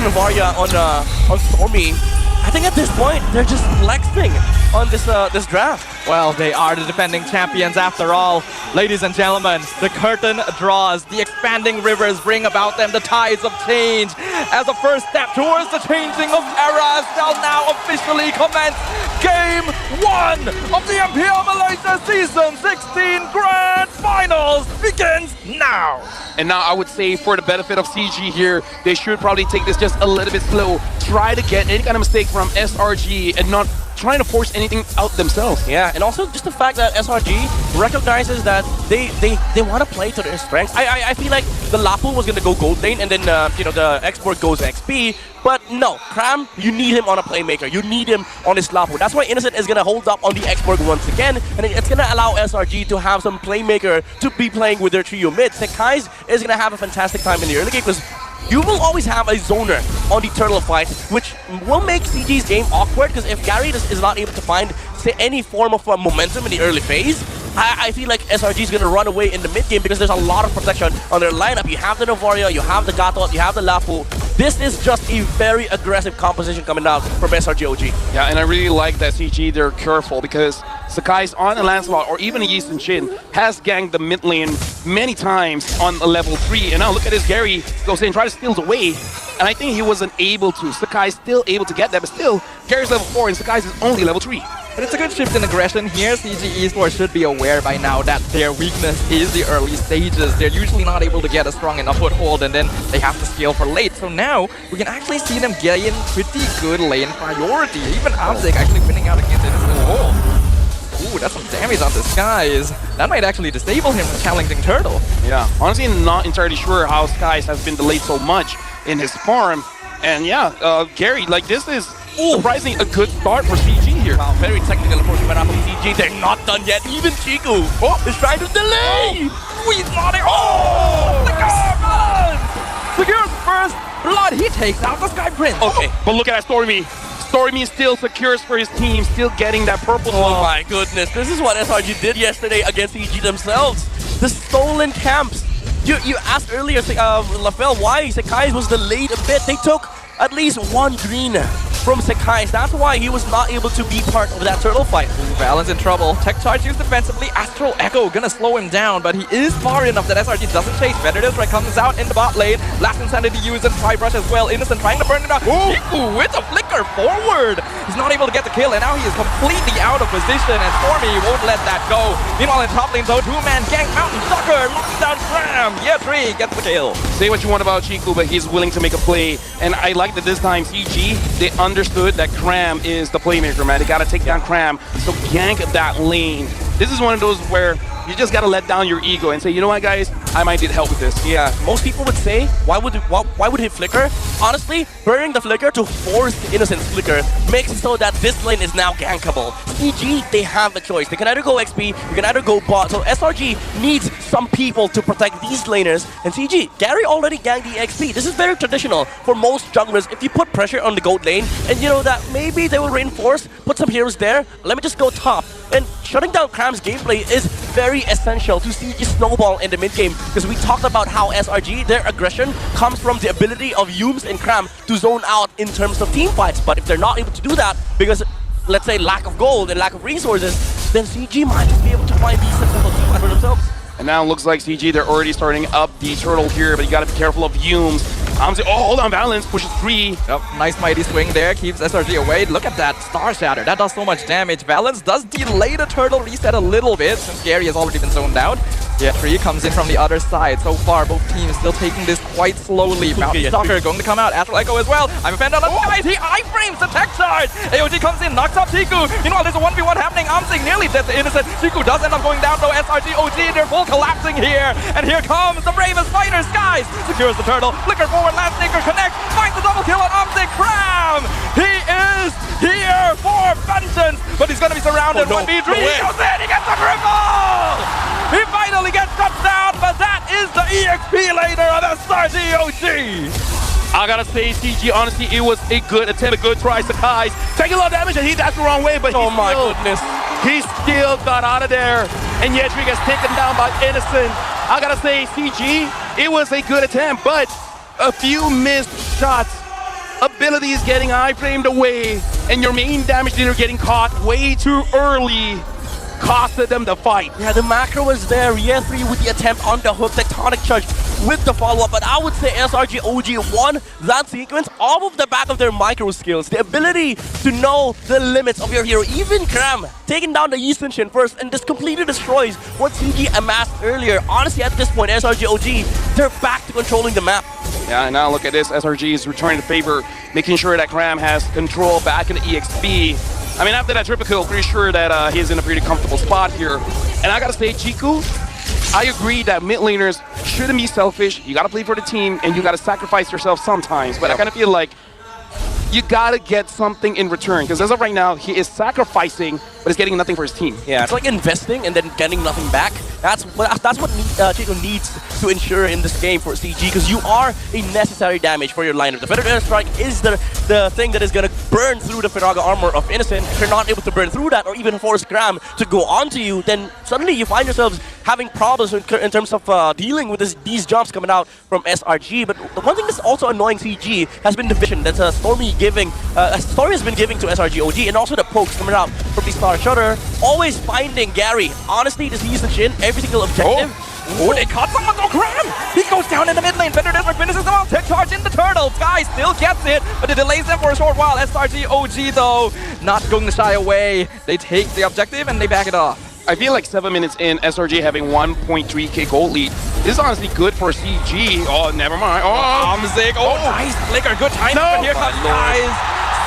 Varia on Stormy. I think at this point they're just flexing on this draft. Well, they are the defending champions after all. Ladies and gentlemen, the curtain draws. The expanding rivers bring about them the tides of change. As a first step towards the changing of eras, shall now officially commence Game 1 of the MPL Malaysia Season 16 Grand Finals begins now. And now I would say for the benefit of CG here, they should probably take this just a little bit slow. Try to get any kind of mistake from SRG and not trying to force anything out themselves. Yeah, and also just the fact that SRG recognizes that they want to play to their strengths. I feel like the Lapu was going to go gold lane and then the export goes XP. But no, Cram, you need him on a playmaker. You need him on his Lapu. That's why Innocent is going to hold up on the export once again. And it's going to allow SRG to have some playmaker to be playing with their trio mid. Sekai's is going to have a fantastic time in the early game because you will always have a zoner on the turtle fight, which will make CG's game awkward because if Gary is not able to find, say, any form of momentum in the early phase, I feel like SRG is going to run away in the mid game because there's a lot of protection on their lineup. You have the Novaria, you have the Gatot, you have the Lapu. This is just a very aggressive composition coming out from SRG OG. Yeah, and I really like that CG, they're careful because Sakai's on a Lancelot or even a Yeast Shin has ganked the mid lane many times on a level 3. And now look at this, Gary goes in, tries to steal away. And I think he wasn't able to. Sakai's still able to get that, but still, Gary's level 4 and Sakai's is only level 3. But it's a good shift in aggression here. CG Esports should be aware by now that their weakness is the early stages. They're usually not able to get a strong enough foothold and then they have to scale for late. So now we can actually see them gain pretty good lane priority. Even Amzik actually winning out against Innocent Wolf. Ooh, that's some damage on the Skies. That might actually disable him with challenging Turtle. Yeah, honestly not entirely sure how Skies has been delayed so much in his farm. And yeah, Gary, like this is surprisingly a good start for CG here. Wow, very technical approach by CG. They're not done yet. Even Chiku is trying to delay. He's not it. Secures first blood. He takes out the Sky Prince. Okay, but look at that Stormy. Stormy still secures for his team, still getting that purple. Oh my goodness, this is what SRG did yesterday against CG themselves. The stolen camps. You asked earlier, LaFell, why Sekai's was delayed a bit. They took at least one green from Sekai's. That's why he was not able to be part of that turtle fight. Balance in trouble. Tech charge used defensively. Astral Echo gonna slow him down, but he is far enough that SRG doesn't chase. Veteran Strike comes out in the bot lane. Last Insanity used and Try Brush as well. Innocent trying to burn it out. Chiku with a flicker forward. He's not able to get the kill, and now he is completely out of position, and Stormy won't let that go. Meanwhile, in top lane, though, two-man gank Mountain Sucker. Knocks down Cram. Yeah, 3 gets the kill. Say what you want about Chiku, but he's willing to make a play. And I like that this time CG, they understood that Cram is the playmaker, man. They gotta take down Cram. So gank that lane. This is one of those where you just gotta let down your ego and say, you know what, guys, I might need help with this. Yeah, most people would say, why would he flicker? Honestly, burning the flicker to force Innocent's flicker makes it so that this lane is now gankable. CG, they have the choice. They can either go XP, you can either go bot. So SRG needs some people to protect these laners. And CG, Gary already ganked the XP. This is very traditional for most junglers. If you put pressure on the gold lane, and you know that maybe they will reinforce, put some heroes there, let me just go top. And shutting down Cram's gameplay is very essential to CG snowball in the mid game, because we talked about how SRG, their aggression comes from the ability of Yums and Cram to zone out in terms of team fights. But if they're not able to do that because, let's say, lack of gold and lack of resources, then CG might just be able to find these successful team fights for themselves. And now it looks like CG, they're already starting up the turtle here, but you gotta be careful of Yums. Oh, hold on, Balance pushes 3. Yep, nice mighty swing there, keeps SRG away. Look at that Star Shatter, that does so much damage. Balance does delay the turtle reset a little bit since Gary has already been zoned out. Yeah, 3 comes in from the other side. So far, both teams still taking this quite slowly. Mountain Stalker going to come out. Astral Echo as well. I'm a fan of the guys. He iframes the tech charge. AOG comes in, knocks up Chiku. Meanwhile, there's a 1v1 happening. Amzik nearly dead to Innocent. Chiku does end up going down though. SRG OG, they're full collapsing here. And here comes the bravest fighter, Skies. Secures the turtle. Flicker forward, Landstinker connects. Finds the double kill on Amzik. Cram! He is here for vengeance. But he's going to be surrounded. 1v3. He goes in. He gets the cripple! He finally gets shut down, but that is the EXP later of SRG OG. I gotta say, CG, honestly, it was a good attempt, a good try. Sakai's taking a lot of damage, and that's the wrong way, but oh my goodness, he still got out of there. And Yetri gets taken down by Innocent. I gotta say, CG, it was a good attempt, but a few missed shots ability is getting iframed away, and your main damage dealer getting caught way too early. Costed them the fight. Yeah, the macro was there. Year 3 with the attempt on the hook, tectonic charge with the follow-up. But I would say SRG OG won that sequence off of the back of their micro skills. The ability to know the limits of your hero. Even Cram taking down the Eastern Shin first and just completely destroys what CG amassed earlier. Honestly, at this point, SRG OG, they're back to controlling the map. Yeah, and now look at this. SRG is returning the favor, making sure that Cram has control back in the EXP. I mean, after that triple kill, pretty sure that he's in a pretty comfortable spot here. And I gotta say, Chiku, I agree that mid laners shouldn't be selfish. You gotta play for the team, and you gotta sacrifice yourself sometimes. But I kind of feel like you gotta get something in return, because as of right now, he is sacrificing, but he's getting nothing for his team. Yeah, it's like investing and then getting nothing back. That's what Chico needs to ensure in this game for CG, because you are a necessary damage for your lineup. The Feathered Airstrike is the thing that is going to burn through the Firaga armor of Innocent. If you're not able to burn through that or even force Gram to go onto you, then suddenly you find yourselves having problems in terms of dealing with these jumps coming out from SRG. But the one thing that's also annoying CG has been the vision that Stormy has been giving to SRG OG, and also the pokes coming out from the Star Shutter. Always finding Gary. Honestly, this Eastern Shin, every single objective. Oh, they caught someone on Gram! He goes down in the mid lane. Feathered Airstrike finishes him off. Tech charge in the turtle. Sky still gets it, but it delays them for a short while. SRG OG, though, not going to shy away. They take the objective and they back it off. I feel like 7 minutes in, SRG having 1.3k gold lead. This is honestly good for CG. Oh, never mind. Oh, Amzik. Oh, nice flicker. Good timing, but here comes Guys.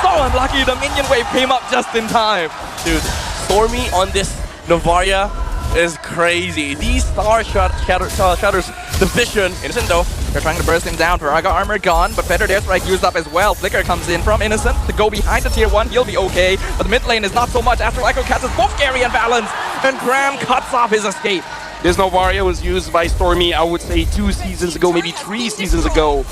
So unlucky. The minion wave came up just in time. Dude, Stormy on this Novaria is crazy. These Star Shatters, the vision, Innocent though. They're trying to burst him down. Firaga armor gone, but Feathered Airstrike used up as well. Flicker comes in from Innocent to go behind the tier 1. He'll be okay, but the mid lane is not so much. After Echo catches both Gary and Balance, and Gram cuts off his escape. This Novaria was used by Stormy, I would say 2 seasons ago, maybe 3 seasons ago.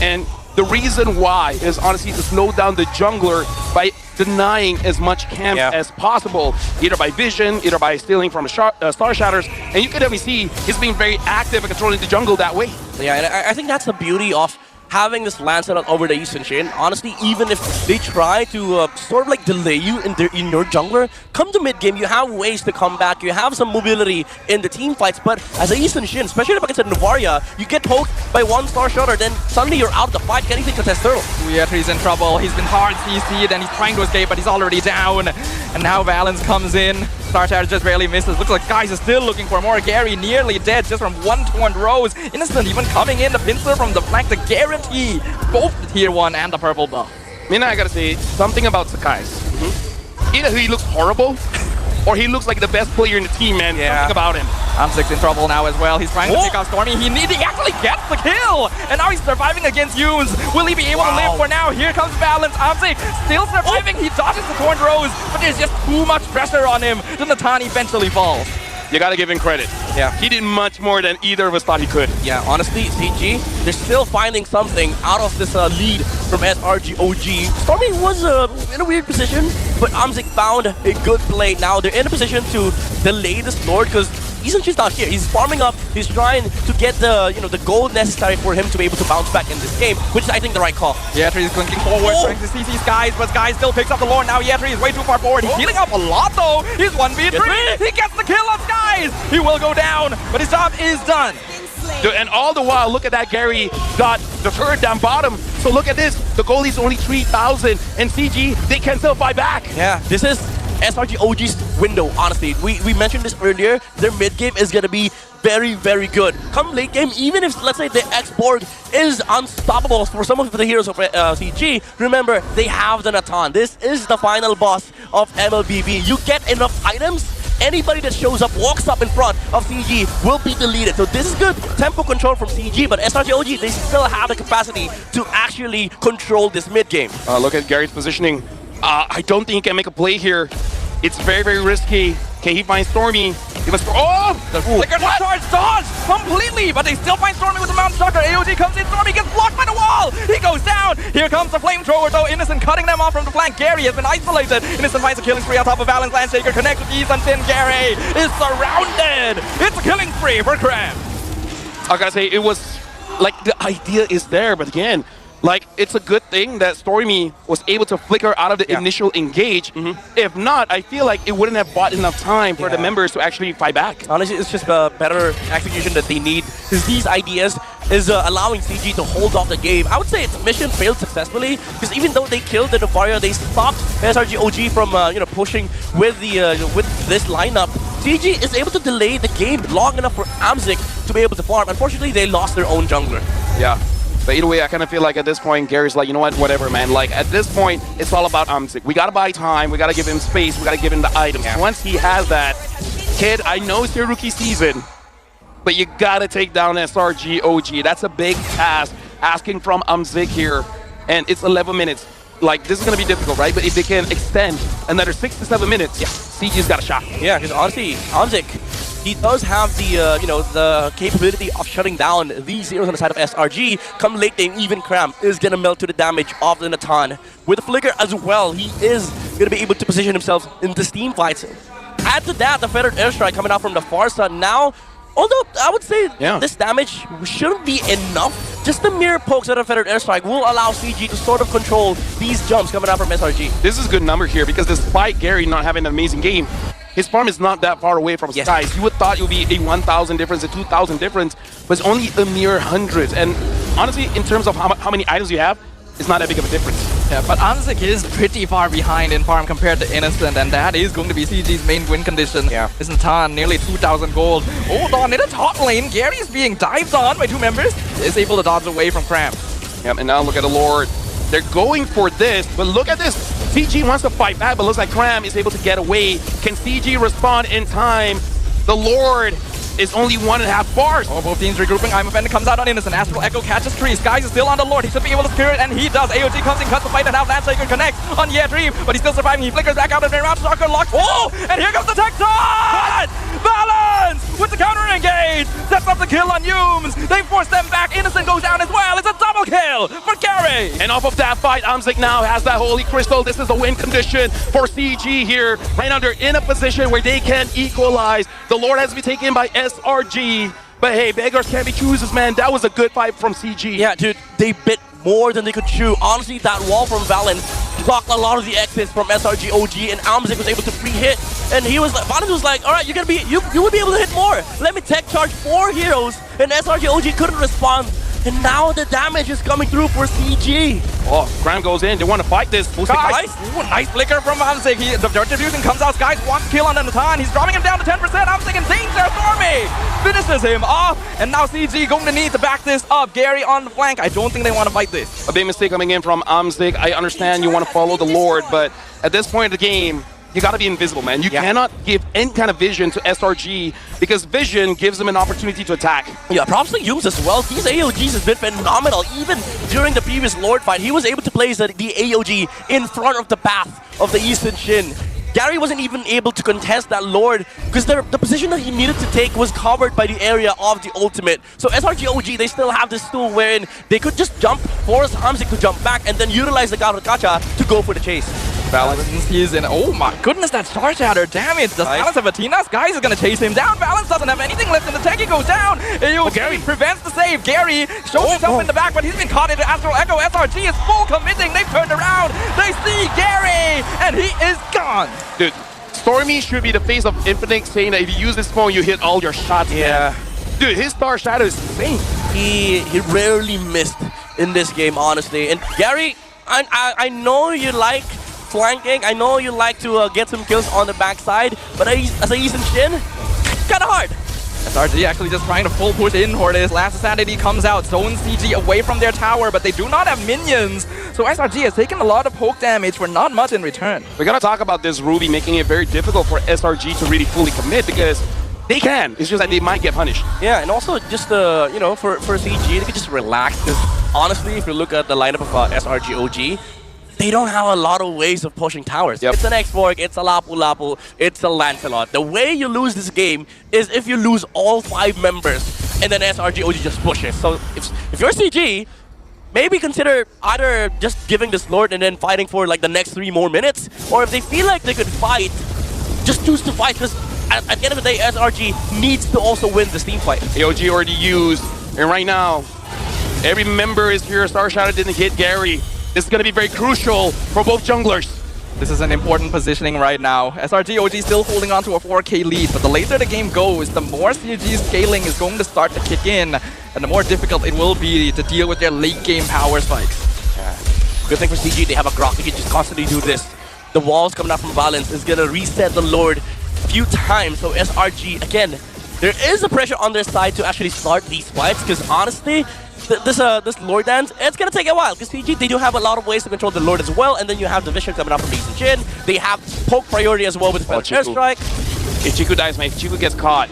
And the reason why is honestly to slow down the jungler by denying as much camp as possible, either by vision, either by stealing from the Star Shatters, and you can definitely see he's being very active in controlling the jungle that way. Yeah, and I think that's the beauty of having this land set up over the Eastern Shin. Honestly, even if they try to sort of like delay you in your jungler, come to mid game, you have ways to come back, you have some mobility in the team fights, but as a Eastern Shin, especially if against a Novaria, you get poked by 1 Star Shutter, then suddenly you're out of the fight, getting to contest turtle. He's in trouble. He's been hard CC'd and he's trying to escape, but he's already down. And now Valence comes in. Star Shatter just barely misses. Looks like Guys is still looking for more. Gary nearly dead just from 1-to-1 rows. Innocent even coming in. The pincer from the flank to guarantee both the tier 1 and the purple buff. I mean, I gotta say something about Sakai's. Either he looks horrible, or he looks like the best player in the team, man. Something about him. Amzik's in trouble now as well. He's trying to pick off Stormy. He actually gets the kill! And now he's surviving against Yoons. Will he be able to live for now? Here comes Balance. Amzik still surviving. He dodges the torn rose, but there's just too much pressure on him. The Natan eventually falls. You gotta give him credit. Yeah. He did much more than either of us thought he could. Yeah, honestly, CG, they're still finding something out of this lead from SRG OG. Stormy was in a weird position, but Amzik found a good play. Now they're in a position to delay this Lord because Eastern's not here. He's farming up. He's trying to get the the gold necessary for him to be able to bounce back in this game, which is I think the right call. Yetri is clinking forward, trying to CC Skies, but Skies still picks up the Lord. Now Yetri is way too far forward. He's healing up a lot though. He's 1v3. He gets the kill on Skies. He will go down, but his job is done. And all the while, look at that, Gary got the third down bottom. So look at this. The goalie's only 3,000, and CG, they can still fight back. Yeah, this is SRG OG's window, honestly. We mentioned this earlier. Their mid game is going to be very, very good. Come late game, even if, let's say, the X-Borg is unstoppable for some of the heroes of CG, remember, they have the Natan. This is the final boss of MLBB. You get enough items, anybody that shows up, walks up in front of CG will be deleted. So this is good tempo control from CG, but SRG OG, they still have the capacity to actually control this mid game. Look at Gary's positioning. I don't think he can make a play here. It's very, very risky. Can he find Stormy? He must. Oh! The flicker charge dodged completely, but they still find Stormy with the Mount Stalker. AOG comes in, Stormy gets blocked by the wall. He goes down. Here comes the flamethrower though. Innocent cutting them off from the flank. Gary has been isolated. Innocent finds a killing spree on top of Valence. Landshaker connects with Easton. Gary is surrounded. It's a killing spree for Cram. I gotta say, it was like the idea is there, but again, Like, it's a good thing that Stormy was able to flicker out of the initial engage. If not, I feel like it wouldn't have bought enough time for the members to actually fight back. Honestly, it's just a better execution that they need, because these ideas is allowing CG to hold off the game. I would say its mission failed successfully, because even though they killed the Nefaria, they stopped SRG OG from pushing with this lineup. CG is able to delay the game long enough for Amzik to be able to farm. Unfortunately, they lost their own jungler. Yeah. But either way, I kind of feel like at this point, Gary's like, you know what, whatever, man. Like, at this point, it's all about Amzik. We got to buy time. We got to give him space. We got to give him the items. Once he has that, kid, I know it's your rookie season, but you got to take down SRG OG. That's a big task, asking from Amzik here. And it's 11 minutes. Like, this is going to be difficult, right? But if they can extend another 6 to 7 minutes, CG's got a shot. Yeah, because honestly, Amzik, he does have the the capability of shutting down these zeros on the side of SRG. Come late game, even Cram is gonna melt to the damage of the Natan. With the Flicker as well, he is gonna be able to position himself in the team fights. Add to that the feathered airstrike coming out from the far side now. Although I would say this damage shouldn't be enough. Just the mere pokes out of feathered airstrike will allow CG to sort of control these jumps coming out from SRG. This is a good number here because despite Gary not having an amazing game, his farm is not that far away from Skies. You would thought it would be a 1,000 difference, a 2,000 difference, but it's only a mere hundreds. And honestly, in terms of how many items you have, it's not that big of a difference. Yeah, but Amzik is pretty far behind in farm compared to Innocent, and that is going to be CG's main win condition. Yeah. Is Natan, nearly 2,000 gold. Hold on, in the top lane, Gary's being dived on by two members. Is able to dodge away from Cram. Yep, and now look at the Lord. They're going for this, but look at this. CG wants to fight back, but looks like Cram is able to get away. Can CG respond in time? The Lord is only 1.5 bars. Oh, both teams regrouping. I'm Offender comes out on Innocent. Astral Echo catches Tree. Skies is still on the Lord. He should be able to spear it, and he does. AOG comes in, cuts the fight, and now Landshaker connects on Dream, but he's still surviving. He flickers back out of the round. Stalker locks. Oh, and here comes the tech shot! Balance with the counter engage. Sets up the kill on Humes. They force them back. Innocent goes down as well. It's a double kill for Gary. And off of that fight, Amzik now has that Holy Crystal. This is a win condition for CG here. Right now, they're in a position where they can equalize. The Lord has to be taken by SRG. But hey, beggars can't be choosers, man. That was a good fight from CG. Yeah, dude, they bit more than they could chew. Honestly, that wall from Valens blocked a lot of the exits from SRG OG, and Amzik was able to free hit. And he was like, Valens was like, all right, you would be able to hit more. Let me tech charge 4 heroes, and SRG OG couldn't respond. And now the damage is coming through for CG. Oh, Cram goes in. They want to fight this. Skies. Ooh, nice flicker from Amzik. The Dirt Diffusion comes out. Skies wants to kill on Natan. He's dropping him down to 10%. Amzik in danger. Stormy finishes him off. And now CG going to need to back this up. Gary on the flank. I don't think they want to fight this. A big mistake coming in from Amzik. I understand you want to follow the Lord, but at this point of the game, you got to be invisible, man. You cannot give any kind of vision to SRG because vision gives them an opportunity to attack. Yeah, props to Humes as well. These AOGs has been phenomenal. Even during the previous Lord fight, he was able to place the AOG in front of the path of the Eastern Shin. Gary wasn't even able to contest that Lord because the position that he needed to take was covered by the area of the ultimate. So SRG OG, they still have this tool wherein they could just jump, force Amzik to jump back, and then utilize the Gacha to go for the chase. Balance, he's in. Oh my goodness, that Star Shatter damage. Does Balance have a Tina? Skies is going to chase him down. Balance doesn't have anything left in the tank. He goes down. Gary prevents the save. Gary shows himself in the back, but he's been caught into Astral Echo. SRG is full committing. They've turned around. They see Gary, and he is gone. Dude, Stormy should be the face of Infinite, saying that if you use this phone, you hit all your shots. Yeah. Man. Dude, his Star Shadow is insane. He rarely missed in this game, honestly. And Gary, I know you like flanking. I know you like to get some kills on the backside, but as a Eastern Shin, kind of hard. SRG actually just trying to full push in for this. Last Insanity comes out, zones CG away from their tower, but they do not have minions. So SRG has taken a lot of poke damage for not much in return. We're going to talk about this Ruby making it very difficult for SRG to really fully commit because they can. It's just that they might get punished. Yeah, and also just, for CG, they could just relax. Because honestly, if you look at the lineup of SRG OG, they don't have a lot of ways of pushing towers. It's an X-Borg, it's a Lapu Lapu, it's a Lancelot. The way you lose this game is if you lose all 5 members and then SRG OG just pushes. So if you're CG, maybe consider either just giving this Lord and then fighting for like the next 3 more minutes, or if they feel like they could fight, just choose to fight because at the end of the day, SRG needs to also win this team fight. AOG already used, and right now, Every member is here. Star Shadow didn't hit Gary. This is going to be very crucial for both junglers. This is an important positioning right now. SRG OG still holding on to a 4K lead, but the later the game goes, the more CG scaling is going to start to kick in, and the more difficult it will be to deal with their late game power spikes. Yeah. Good thing for CG, they have a Grok. They can just constantly do this. The walls coming out from Balance is going to reset the Lord a few times. So SRG, again, there is a pressure on their side to actually start these fights, because honestly, this Lord dance, it's gonna take a while, because PG, they do have a lot of ways to control the Lord as well, and then you have the Vision coming up from Lee Jin. They have poke priority as well with the Airstrike. If Chiku dies, man, if Chiku gets caught,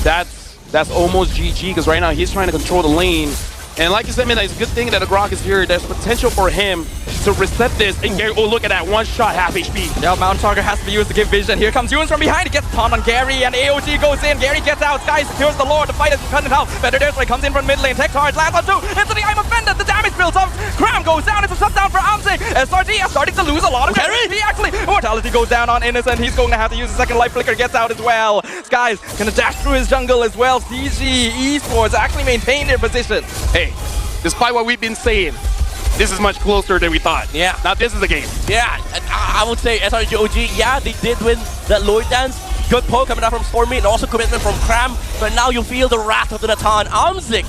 that's almost GG, because right now he's trying to control the lane. And like you said, man, it's a good thing that the Grok is here. There's potential for him to reset this. And Gary, oh, look at that. One shot, half HP. Yeah, Mount Target has to be used to give vision. Here comes Yoons from behind. He gets taunt on Gary, and AOG goes in. Gary gets out. Sky secures the Lord. The fight is cut in half. Better Airstrike comes in from mid lane. Tech charge, lands on two. Instantly, I'm offended. The damage builds up. Cram goes down. It's a shutdown for Amzik. SRG is starting to lose a lot of energy, actually. Mortality goes down on Innocent. He's going to have to use a second life flicker. Gets out as well. Sky's gonna dash through his jungle as well. CG Esports actually maintain their position. Hey. Despite what we've been saying, this is much closer than we thought. Yeah. Now this is the game. Yeah, I would say SRG OG, yeah, they did win that Lord dance. Good poke coming out from Stormy and also commitment from Cram. But now you feel the wrath of the Natan. Amzik,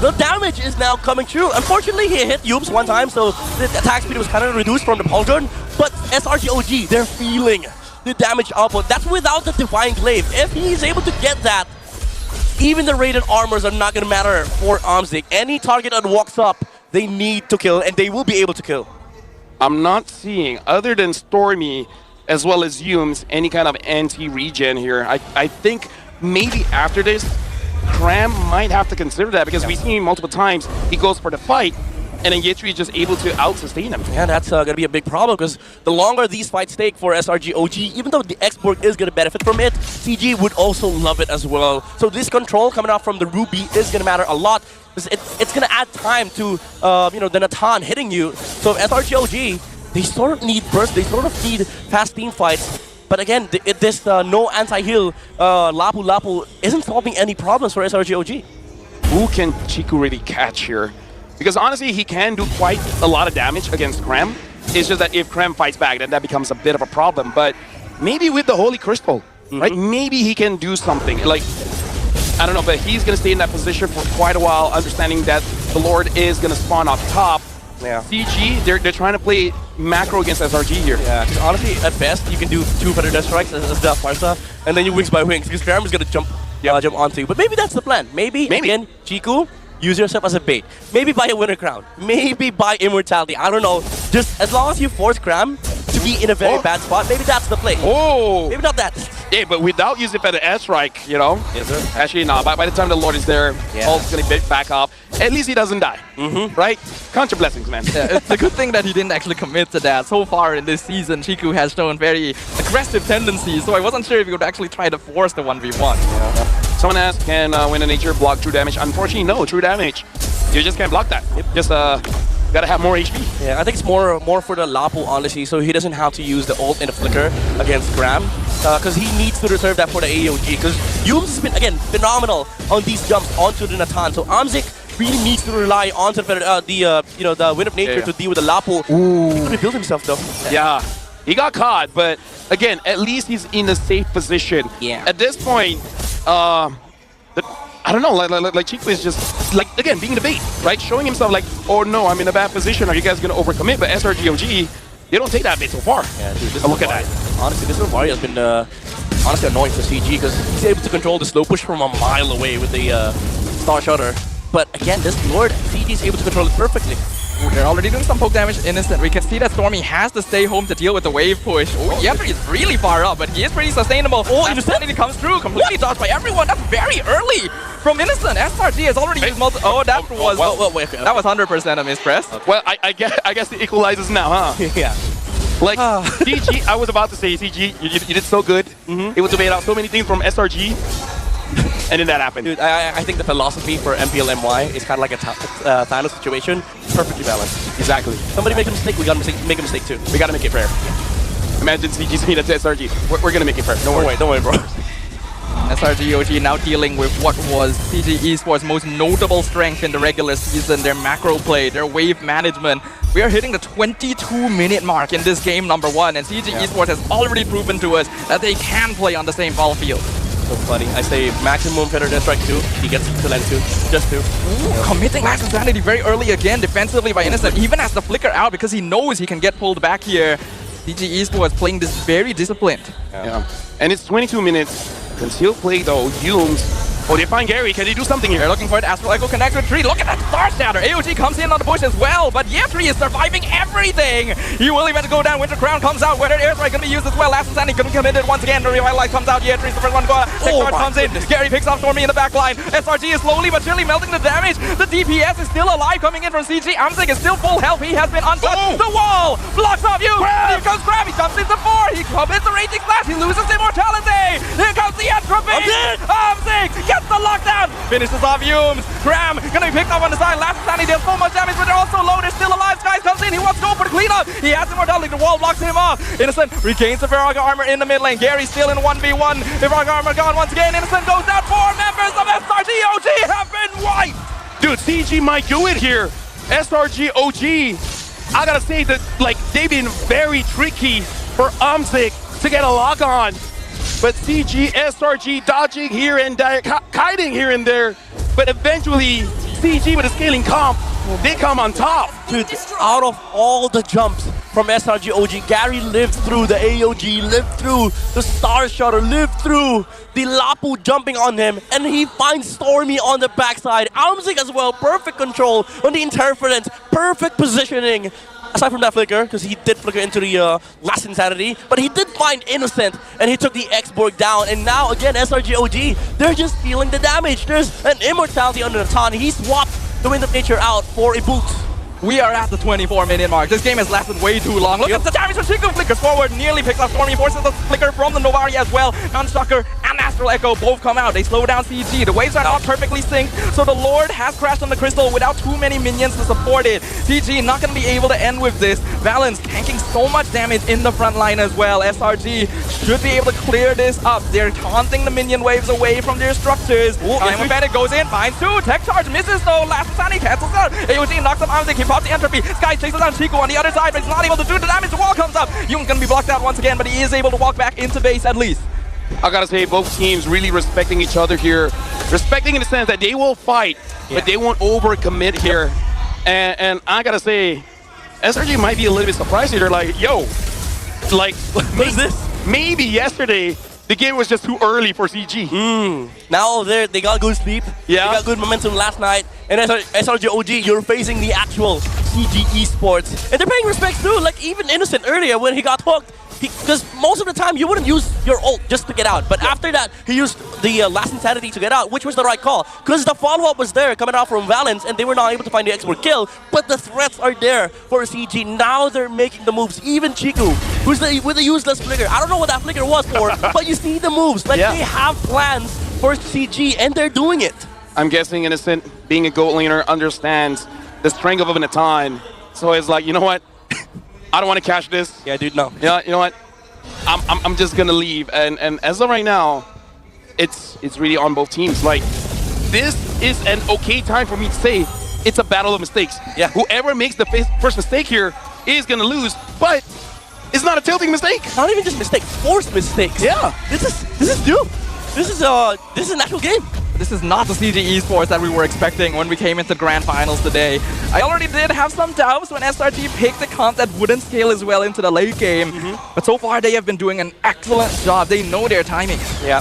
the damage is now coming through. Unfortunately, he hit Yubes one time, so the attack speed was kind of reduced from the Polygon. But SRG OG, they're feeling the damage output. That's without the Divine Glaive. If he's able to get that, even the rated armors are not going to matter for Amzik. Any target that walks up, they need to kill, and they will be able to kill. I'm not seeing, other than Stormy as well as Yumes, any kind of anti-regen here. I think maybe after this, Cram might have to consider that, because we've seen him multiple times. He goes for the fight, and then Yetri is just able to out-sustain him. Yeah, that's going to be a big problem, because the longer these fights take for SRG OG, even though the export is going to benefit from it, CG would also love it as well. So this control coming out from the Ruby is going to matter a lot. It's going to add time to the Natan hitting you. So SRG OG, they sort of need burst, they sort of need fast team fights. But again, this no anti-heal Lapu Lapu isn't solving any problems for SRG OG. Who can Chiku really catch here? Because honestly, he can do quite a lot of damage against Cram. It's just that if Cram fights back, then that becomes a bit of a problem. But maybe with the Holy Crystal, right? Maybe he can do something. Like, I don't know, but he's going to stay in that position for quite a while, understanding that the Lord is going to spawn off top. Yeah. CG, they're trying to play macro against SRG here. Yeah, because honestly, at best, you can do 2 better death strikes as the Farsa, and then you wings by wings, because Cram is going to jump onto you. But maybe that's the plan. Maybe. Again, Chiku, use yourself as a bait. Maybe buy a winner crown. Maybe buy immortality. I don't know. Just as long as you force Cram to be in a very bad spot, maybe that's the play. Oh! Maybe not that. Yeah, but without using better airstrike, you know? Yes, sir. Actually, no. By the time the Lord is there, Ult's going to back up. At least he doesn't die. Right? Count your blessings, man. Yeah, it's a good thing that he didn't actually commit to that. So far in this season, Chiku has shown very aggressive tendencies, so I wasn't sure if he would actually try to force the 1v1. Yeah. Someone asked, can when a nature block true damage? Unfortunately, no. True damage. You just can't block that. Just gotta have more HP. Yeah, I think it's more for the Lapu, honestly, so he doesn't have to use the ult and the flicker against Graham, because he needs to reserve that for the AOG, because Yumes has been, again, phenomenal on these jumps onto the Natan, so Amzik really needs to rely on the Wind of Nature to deal with the Lapu. He's gonna rebuild himself, though. Yeah, he got caught, but again, at least he's in a safe position. Yeah. At this point, I don't know, like Chiku is just, like, again, being the bait, right? Showing himself like, oh no, I'm in a bad position, are you guys gonna overcommit? But SRG OG, they don't take that bait so far. Yeah, dude, this look at that. Honestly, this Mario has been honestly annoying for CG, because he's able to control the slow push from a mile away with the Star Shutter. But again, this Lord, CG is able to control it perfectly. Ooh, they're already doing some poke damage Innocent. We can see that Stormy has to stay home to deal with the wave push. Oh, Yepri is really far up, but he is pretty sustainable. Oh, Innocent comes through, completely dodged by everyone. That's very early from Innocent. SRG has already used multiple. Oh, that was that was 100% a mispress. Well, I guess it equalizes now, huh? Yeah. Like, CG, I was about to say, CG, you did so good. Able to bait out so many things from SRG. And then that happened. Dude, I think the philosophy for MPL MY is kind of like a Thanos situation. Perfectly balanced. Exactly. Somebody make a mistake, we gotta make a mistake too. We gotta make it fair. Imagine CG's meet at SRG. We're gonna make it fair. Don't worry, bro. SRG OG now dealing with what was CG Esports' most notable strength in the regular season, their macro play, their wave management. We are hitting the 22-minute mark in this game number 1, and CG Esports has already proven to us that they can play on the same ball field. So funny. I say maximum Feather Death Strike 2. He gets to land 2. Just 2. Committing Last Insanity very early again defensively by Innocent, even as the flicker out because he knows he can get pulled back here. CG Esports playing this very disciplined. Yeah. And it's 22 minutes. Can still play though. Humes. Oh, they find Gary. Can they do something here? They're looking for it. Astral Echo connects with Tree. Look at that Star Shatter. AOG comes in on the bush as well, but Tree is surviving everything. He will eventually go down. Winter Crown comes out. Whether Airstrike can be used as well. Last Insanity can be committed once again. The Revitalize comes out. Tree's the first one to go out. Tech comes in. Gary picks off Stormy in the back line. SRG is slowly but surely melting the damage. The DPS is still alive coming in from CG. Amzik is still full health. He has been untouched. The wall blocks off you. Here comes Crab. He jumps into 4. He commits the Raging Slash. He loses immortality. Here comes the Entropy. Amzik gets the lockdown. Finishes off Humes. Graham gonna be picked up on the side. Last Insanity does so much damage, but they're also low. They're still alive. Skies comes in. He wants to go for the cleanup. He has immortality. The wall blocks him off. Innocent regains the Viraga armor in the mid lane. Gary still in 1v1. Viraga armor gone once again. Innocent goes down. 4 members of SRG OG have been wiped. Dude, CG might do it here. SRG OG. I gotta say that, like, they've been very tricky for Amzik to get a lock on. But CG, SRG dodging here and there, kiting here and there. But eventually, CG with a scaling comp, they come on top. Dude, out of all the jumps from SRG OG, Gary lived through the AOG, lived through the Star Shutter, lived through the Lapu jumping on him, and he finds Stormy on the backside. Amzik as well, perfect control on the interference, perfect positioning. Aside from that flicker, because he did flicker into the Last Insanity, but he did find Innocent, and he took the X-Borg down, and now again, SRG OG, they're just feeling the damage. There's an immortality under the Taunt. He swapped the Wind of Nature out for a boot. We are at the 24-minute mark. This game has lasted way too long. Look at the damage from Chiku. Flickers forward, nearly picks up Stormy, forces the flicker from the Novari as well. Nunchucker and Astral Echo both come out. They slow down CG. The waves are not perfectly synced, so the Lord has crashed on the Crystal without too many minions to support it. CG not going to be able to end with this. Valence tanking so much damage in the front line as well. SRG should be able to clear this up. They're taunting the minion waves away from their structures. Time Bandit goes in, finds 2. Tech charge misses though. Last Insanity cancels out. AOG knocks him out. He pops the Entropy. Sky chases down Chiku on the other side, but he's not able to do the damage. The wall comes up. Yung's gonna be blocked out once again, but he is able to walk back into base at least. I gotta say, both teams really respecting each other here. Respecting in the sense that they will fight, but they won't overcommit here. And I gotta say, SRG might be a little bit surprised here. They're like, yo, like, What is this? Maybe yesterday, the game was just too early for CG. Now they got good sleep. Yeah. They got good momentum last night. And SRG OG, you're facing the actual CG Esports. And they're paying respect too. Like even Innocent earlier when he got hooked. Because most of the time you wouldn't use your ult just to get out. But after that, he used the Last Insanity to get out, which was the right call. Because the follow-up was there coming out from Valence, and they were not able to find the export kill. But the threats are there for CG. Now they're making the moves. Even Chiku, who's with the useless flicker. I don't know what that flicker was for, but you see the moves. Like they have plans for CG, and they're doing it. I'm guessing Innocent, being a gold laner, understands the strength of an Atan. So it's like, you know what? I don't want to catch this. Yeah, dude, no. Yeah, you know what? I'm just gonna leave. And as of right now, it's really on both teams. Like, this is an okay time for me to say it's a battle of mistakes. Yeah. Whoever makes the first mistake here is gonna lose, but it's not a tilting mistake. Not even just mistakes, forced mistakes. Yeah. This is new. This is an actual game. This is not the CG Esports that we were expecting when we came into the Grand Finals today. I already did have some doubts when SRG picked a comp that wouldn't scale as well into the late game. But so far they have been doing an excellent job. They know their timing. Yeah,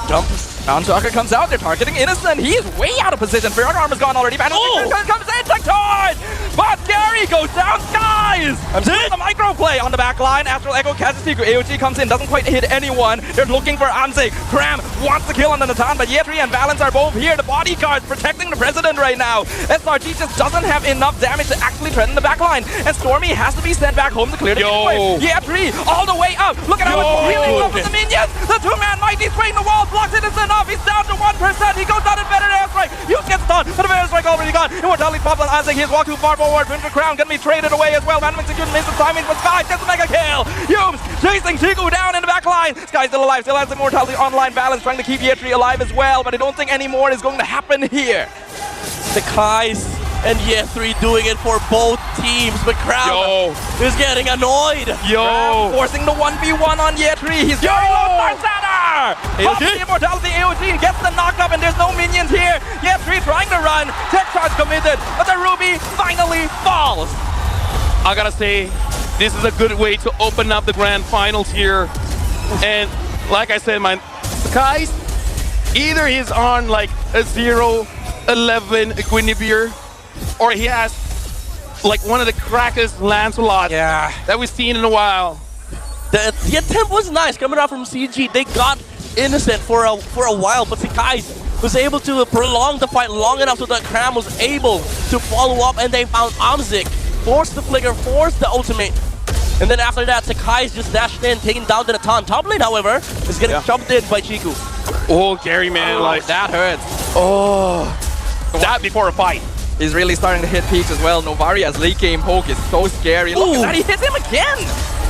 jump. Nunchucker comes out, they're targeting Innocent. He's way out of position. Fear armor's gone already. Comes in, tech charge! But Gary goes down, Skies! The micro play on the back line. Astral Echo catches Tiku. AOG comes in, doesn't quite hit anyone. They're looking for Amzik. Cram wants to kill on the Natan, but Yetri and Valence are both here. The bodyguards protecting the president right now. SRG just doesn't have enough damage to actually threaten the back line. And Stormy has to be sent back home to clear the gateway. Yetri all the way up. Look at how it's healing up with the minions. The two-man mighty spraying the wall, blocks Innocent off. He's down to 1%. He goes down in better airstrike. Hughes gets stunned. But the airstrike already gone. Immortality's popped on Isaac. He's walked too far forward. Winter Crown gonna be traded away as well. Random execution misses timing, but Sky gets the mega kill. Hughes chasing Chiku down in the back line. Sky's still alive. Still has Immortality online balance, trying to keep Yetri alive as well. But I don't think any more is going to happen here. Sakai's and Yetri doing it for both teams, but Crown is getting annoyed. Crown forcing the 1v1 on Yetri. He's going low Star Center! Pops the Immortality AOG gets the knock up, and there's no minions here. Yetri trying to run. Tech charge committed, but the Ruby finally falls. I gotta say, this is a good way to open up the grand finals here. And like I said, man, Sakai's either he's on like a 0-11 Guinevere, or he has like one of the crackest Lancelot that we've seen in a while. The attempt was nice coming out from CG. They got innocent for a while, but Sakai was able to prolong the fight long enough so that Cram was able to follow up, and they found Amzik, forced the flicker, forced the ultimate. And then after that, Sakai's just dashed in, taking down to the Tan. Top lane, however, is getting jumped in by Chiku. Oh, Gary, man, like that hurts. Oh, that before a fight. He's really starting to hit peaks as well. Novaria's late game poke is so scary. Look at that, he hits him again!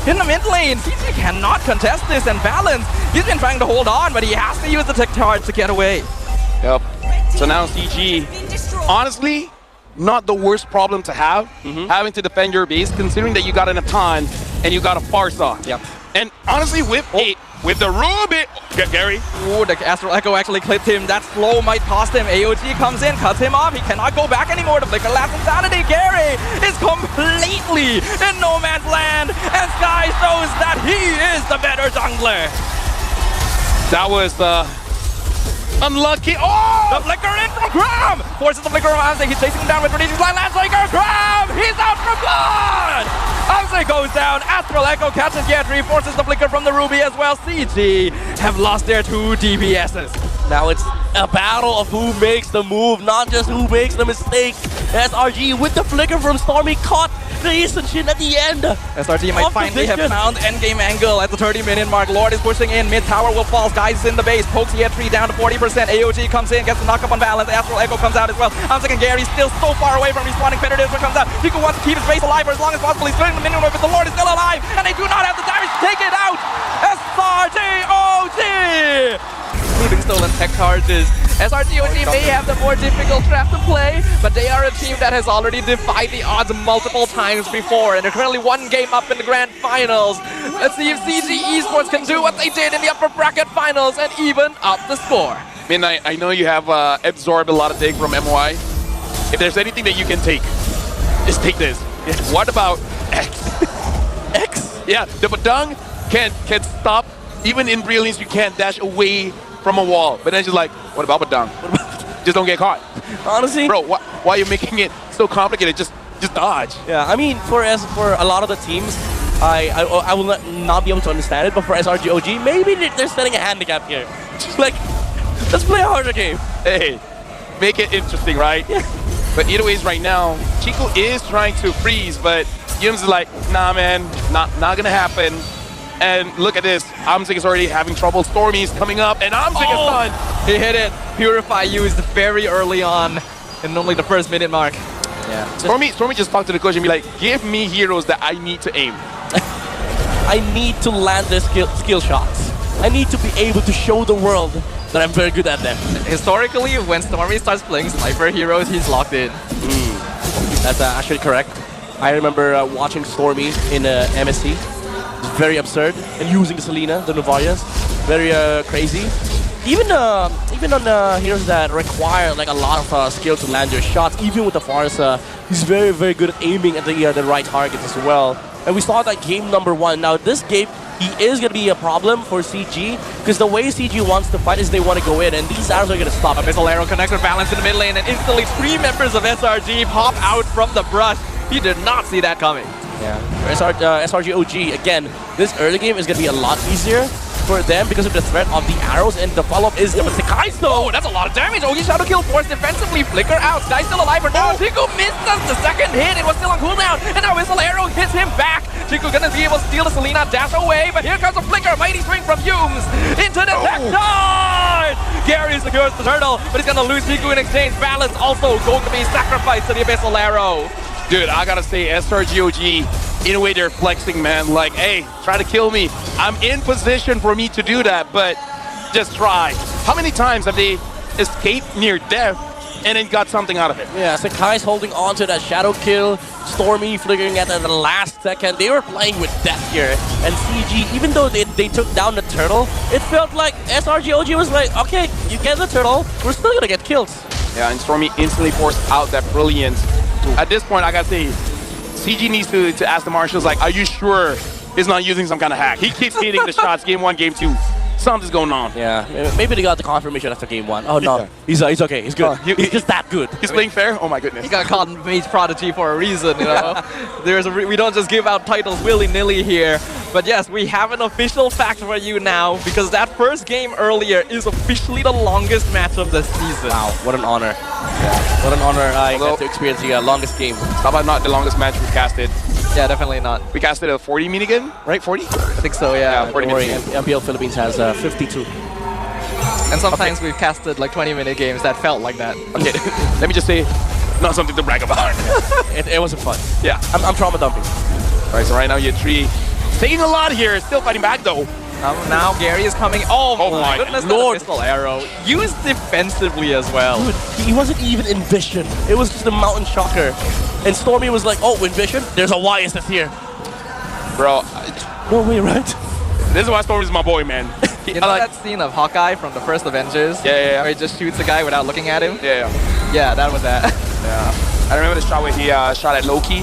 In the mid lane, CG cannot contest this and balance. He's been trying to hold on, but he has to use the tech charge to get away. Yep. So now CG, honestly, not the worst problem to have, having to defend your base, considering that you got an Atan and you got a Farsa. Yep. And honestly, with the Ruby, Gary. Ooh, the Astral Echo actually clipped him. That slow might cost him. AOG comes in, cuts him off. He cannot go back anymore. The flicker lasts insanity. Gary is completely in no man's land, and Sky shows that he is the better jungler. That was unlucky. Oh! The flicker in from Cram! Forces the flicker on Amzik. He's chasing him down with Reniti's line. Landstriker! Cram! He's out for blood! Amzik goes down. Astral Echo catches Yetri. Forces the flicker from the Ruby as well. CG have lost their 2 DPSs. Now it's a battle of who makes the move, not just who makes the mistake. SRG with the flicker from Stormy caught the Eastern Shin at the end. SRG might finally have found endgame angle at the 30-minute mark. Lord is pushing in. Mid tower will fall. Guys in the base. Pokes Yetri down to 40%. AOG comes in, gets the knock up on balance. Astral Echo comes out as well. Amzik and Gary still so far away from respawning. Competitors comes out. Chiku wants to keep his base alive for as long as possible. He's splitting the minion but the Lord is still alive, and they do not have the damage to take it out. SRG OG! Including stolen tech charges. SRG OG may have the more difficult trap to play, but they are a team that has already defied the odds multiple times before, and they're currently 1 game up in the grand finals. Let's see if CG Esports can do what they did in the upper bracket finals and even up the score. I mean, I know you have absorbed a lot of dig from MY. If there's anything that you can take, just take this. What about X? X? Yeah, the Badang can stop. Even in Brilliance, you can't dash away from a wall. But then she's like, what about Badang? Just don't get caught. Honestly, bro, why are you making it so complicated? Just dodge. Yeah, I mean, for a lot of the teams, I will not be able to understand it. But for SRG OG, maybe they're setting a handicap here. Like, let's play a harder game. Hey, make it interesting, right? Yeah. But either ways, right now, Chico is trying to freeze, but Yums is like, nah, man, not gonna happen. And look at this, Amzik is already having trouble. Stormy's coming up, and Amzik is done. He hit it. Purify used very early on, in only the first minute mark. Yeah. Stormy just talked to the coach and be like, give me heroes that I need to aim. I need to land the skill shots. I need to be able to show the world that I'm very good at them. Historically, when Stormy starts playing sniper heroes, he's locked in. That's actually correct. I remember watching Stormy in MSC. It's very absurd. And using the Selena, the Novarias. Very crazy. Even on heroes that require like a lot of skill to land your shots, even with the Farsa, he's very good at aiming at the right targets as well. And we saw that game number 1. Now this game, he is going to be a problem for CG, because the way CG wants to fight is they want to go in, and these arrows are going to stop. A missile arrow connects with balance in the mid lane, and instantly 3 members of SRG pop out from the brush. He did not see that coming. Yeah. For SRG OG, again, this early game is going to be a lot easier for them because of the threat of the arrows, and the follow-up is Sakai though. Oh, that's a lot of damage. OG Shadow Kill forced defensively. Flicker out. Sky's still alive for now. Chico misses the second hit. It was still on cooldown, and now Missile Arrow hits him back. Chiku gonna be able to steal the Selena dash away, but here comes a flicker. Mighty swing from Humes into the tech charge. Gary secures the turtle, but he's gonna lose Chiku in exchange. Balance also going to be sacrificed to the Abyssal Arrow. Dude, I gotta say, SRG OG, in a way they're flexing, man. Like, hey, try to kill me. I'm in position for me to do that, but just try. How many times have they escaped near death and then got something out of it? Yeah, Sakai's holding on to that shadow kill. Stormy flickering at the last second. They were playing with death here. And CG, even though they took down the turtle, it felt like SRG OG was like, okay, you get the turtle, we're still gonna get kills. Yeah, and Stormy instantly forced out that brilliance. At this point, I gotta say, CG needs to ask the marshals, like, are you sure he's not using some kind of hack? He keeps hitting the shots, game 1, game 2. Something's going on. Yeah, maybe they got the confirmation after game 1. Oh no, he's okay, he's good. He's just that good. He's playing fair? Oh my goodness. He got called Mage Prodigy for a reason, you know. We don't just give out titles willy-nilly here. But yes, we have an official fact for you now, because that first game earlier is officially the longest match of the season. Wow, what an honor. Yeah. What an honor I got to experience the longest game. How about not the longest match we've casted? Yeah, definitely not. We casted a 40 minigame, right? 40? I think so, yeah. 40 minutes. MPL Philippines has 52. And sometimes we've casted like 20-minute games that felt like that. Okay, let me just say, not something to brag about. it wasn't fun. Yeah. I'm trauma dumping. All right, so right now you have 3. Taking a lot here, still fighting back though. Now Gary is coming. Oh my goodness, Lord. the pistol arrow. Used defensively as well. Dude, he wasn't even in vision. It was just a mountain shocker. And Stormy was like, oh, in vision? There's a YSS here. Bro, No way, right? this is why Stormy's my boy, man. You know that scene of Hawkeye from the first Avengers? Yeah. Where he just shoots the guy without looking at him? Yeah. Yeah, that was that. Yeah. I remember the shot where he shot at Loki,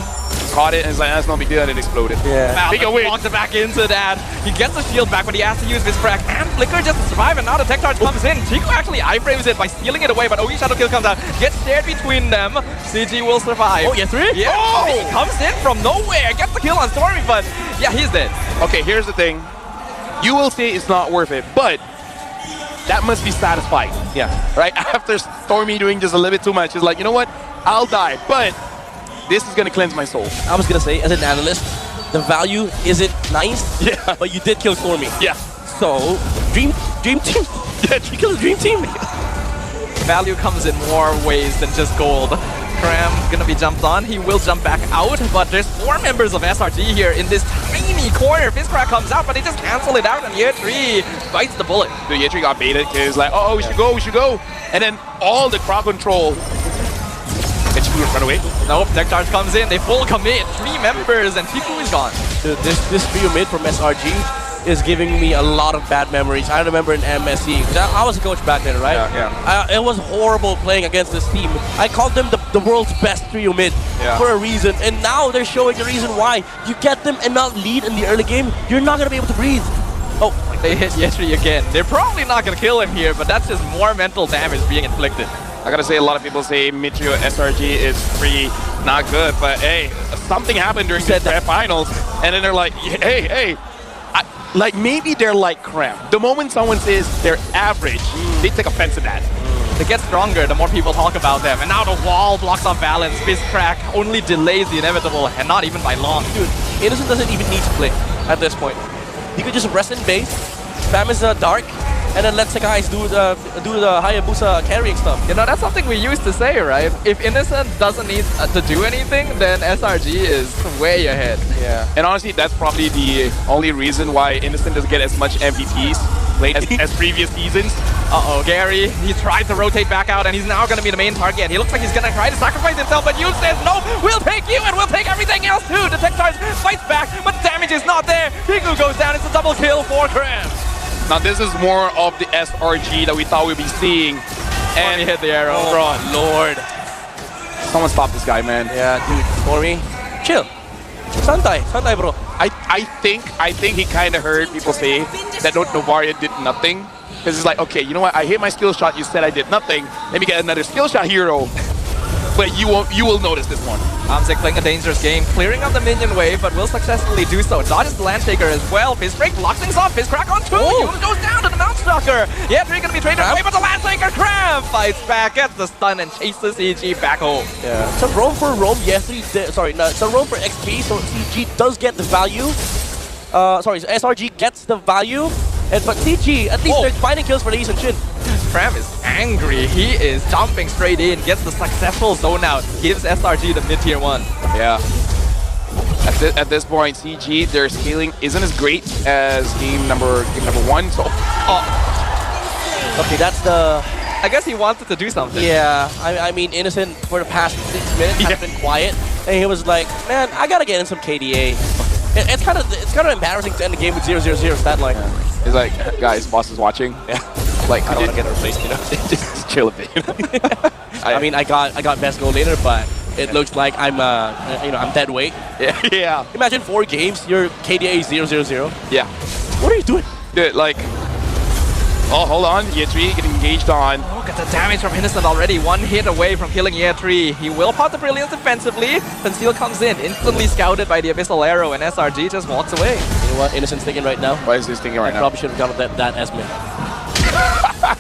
caught it, and it's like, that's no big deal, and it exploded. Yeah. Big away. Walks it back into that. He gets the shield back, but he has to use his crack. And Flicker just to survive, and now the tech charge comes in. Chico actually iframes it by stealing it away, but OG Shadow Kill comes out. Gets shared between them. CG will survive. Oh, yeah, 3? Yeah. Oh! He comes in from nowhere. Gets the kill on Stormy, but yeah, he's dead. Okay, here's the thing. You will say it's not worth it, but that must be satisfying. Yeah. Right? After Stormy doing just a little bit too much, it's like, you know what? I'll die, but this is going to cleanse my soul. I was going to say, as an analyst, the value isn't nice, Yeah. but you did kill Stormy. Yeah. So, dream team. Yeah, you killed the dream team. Value comes in more ways than just gold. Cram gonna be jumped on. He will jump back out, but there's 4 members of SRG here in this tiny corner. Fizzcrack comes out, but they just cancel it out, and Year 3 bites the bullet. The Year 3 got baited because like, oh, we should go. And then all the crowd control. And Chiku run away. Nope, tech charge comes in. They full commit. 3 members, and Chiku is gone. Dude, this trio mid from SRG is giving me a lot of bad memories. I remember in MSC, 'cause I was a coach back then, right? Yeah. It was horrible playing against this team. I called them the world's best trio mid for a reason, and now they're showing the reason why. You get them and not lead in the early game, you're not gonna be able to breathe. Oh, They hit Yetri again. They're probably not gonna kill him here, but that's just more mental damage being inflicted. I gotta say, a lot of people say mid-trio SRG is pretty not good, but hey, something happened during the grand finals, and then they're like, hey, like maybe they're like Cram. The moment someone says they're average, they take offense to that. They get stronger the more people talk about them, and now the wall blocks off balance. Fizzcrack only delays the inevitable, and not even by long. dude, Innocent doesn't even need to play at this point. He could just rest in base, spam his dark, and then let the guys do the Hayabusa carrying stuff. You know, that's something we used to say, right? If Innocent doesn't need to do anything, then SRG is way ahead. Yeah. And honestly, that's probably the only reason why Innocent doesn't get as much MVPs as previous seasons. Uh-oh, Gary, he tried to rotate back out, and he's now going to be the main target. He looks like he's going to try to sacrifice himself, but Yu says, no, we'll take you, and we'll take everything else too. The tech charge fights back, but damage is not there. Higu goes down. It's a double kill for Cram. Now this is more of the SRG that we thought we'd be seeing. And he hit the arrow. Oh my lord. Someone stop this guy, man. Yeah, dude, Stormy, chill. Santai, bro. I think he kind of heard people say that Novaria did nothing. Because it's like, okay, you know what? I hit my skill shot. You said I did nothing. Let me get another skill shot hero. but you will notice this one. Amzik playing a dangerous game, clearing up the minion wave, but will successfully do so. Dodges the Land Shaker as well. Fizz Break blocks things off. Fizz Crack on 2. Yum goes down to the Mount Stalker. Yeah, 3 gonna be traded away, but the Land Shaker Cram fights back, gets the stun, and chases CG back home. Yeah. Some roam for roam, yes. Some roam for XP, so CG does get the value. SRG gets the value. But CG, at least they're finding kills for the East Chin. Cram is angry. He is jumping straight in, gets the successful zone out, gives SRG the mid-tier 1. Yeah. At this point, CG, their scaling isn't as great as game number 1. So, okay, that's the. I guess he wanted to do something. Yeah, I mean, Innocent for the past 6 minutes has been quiet, and he was like, man, I gotta get in some KDA. It's kind of embarrassing to end the game with 0-0-0 stat line. Yeah. He's like, guys, boss is watching. Yeah. Like, I don't want to get replaced, you know. Just chill a bit. You know? I mean, I got best goal later, but it looks like I'm I'm dead weight. Yeah. Imagine 4 games, your KDA is 0-0-0. Yeah. What are you doing? Dude, like, oh, hold on. Year 3 getting engaged on. Look at the damage from Innocent already. 1 hit away from killing Year 3. He will pop the Brilliance defensively. Conceal comes in, instantly scouted by the Abyssal Arrow, and SRG just walks away. You know what Innocent's thinking right now? What is he thinking right now? Probably should have gone with that Esme.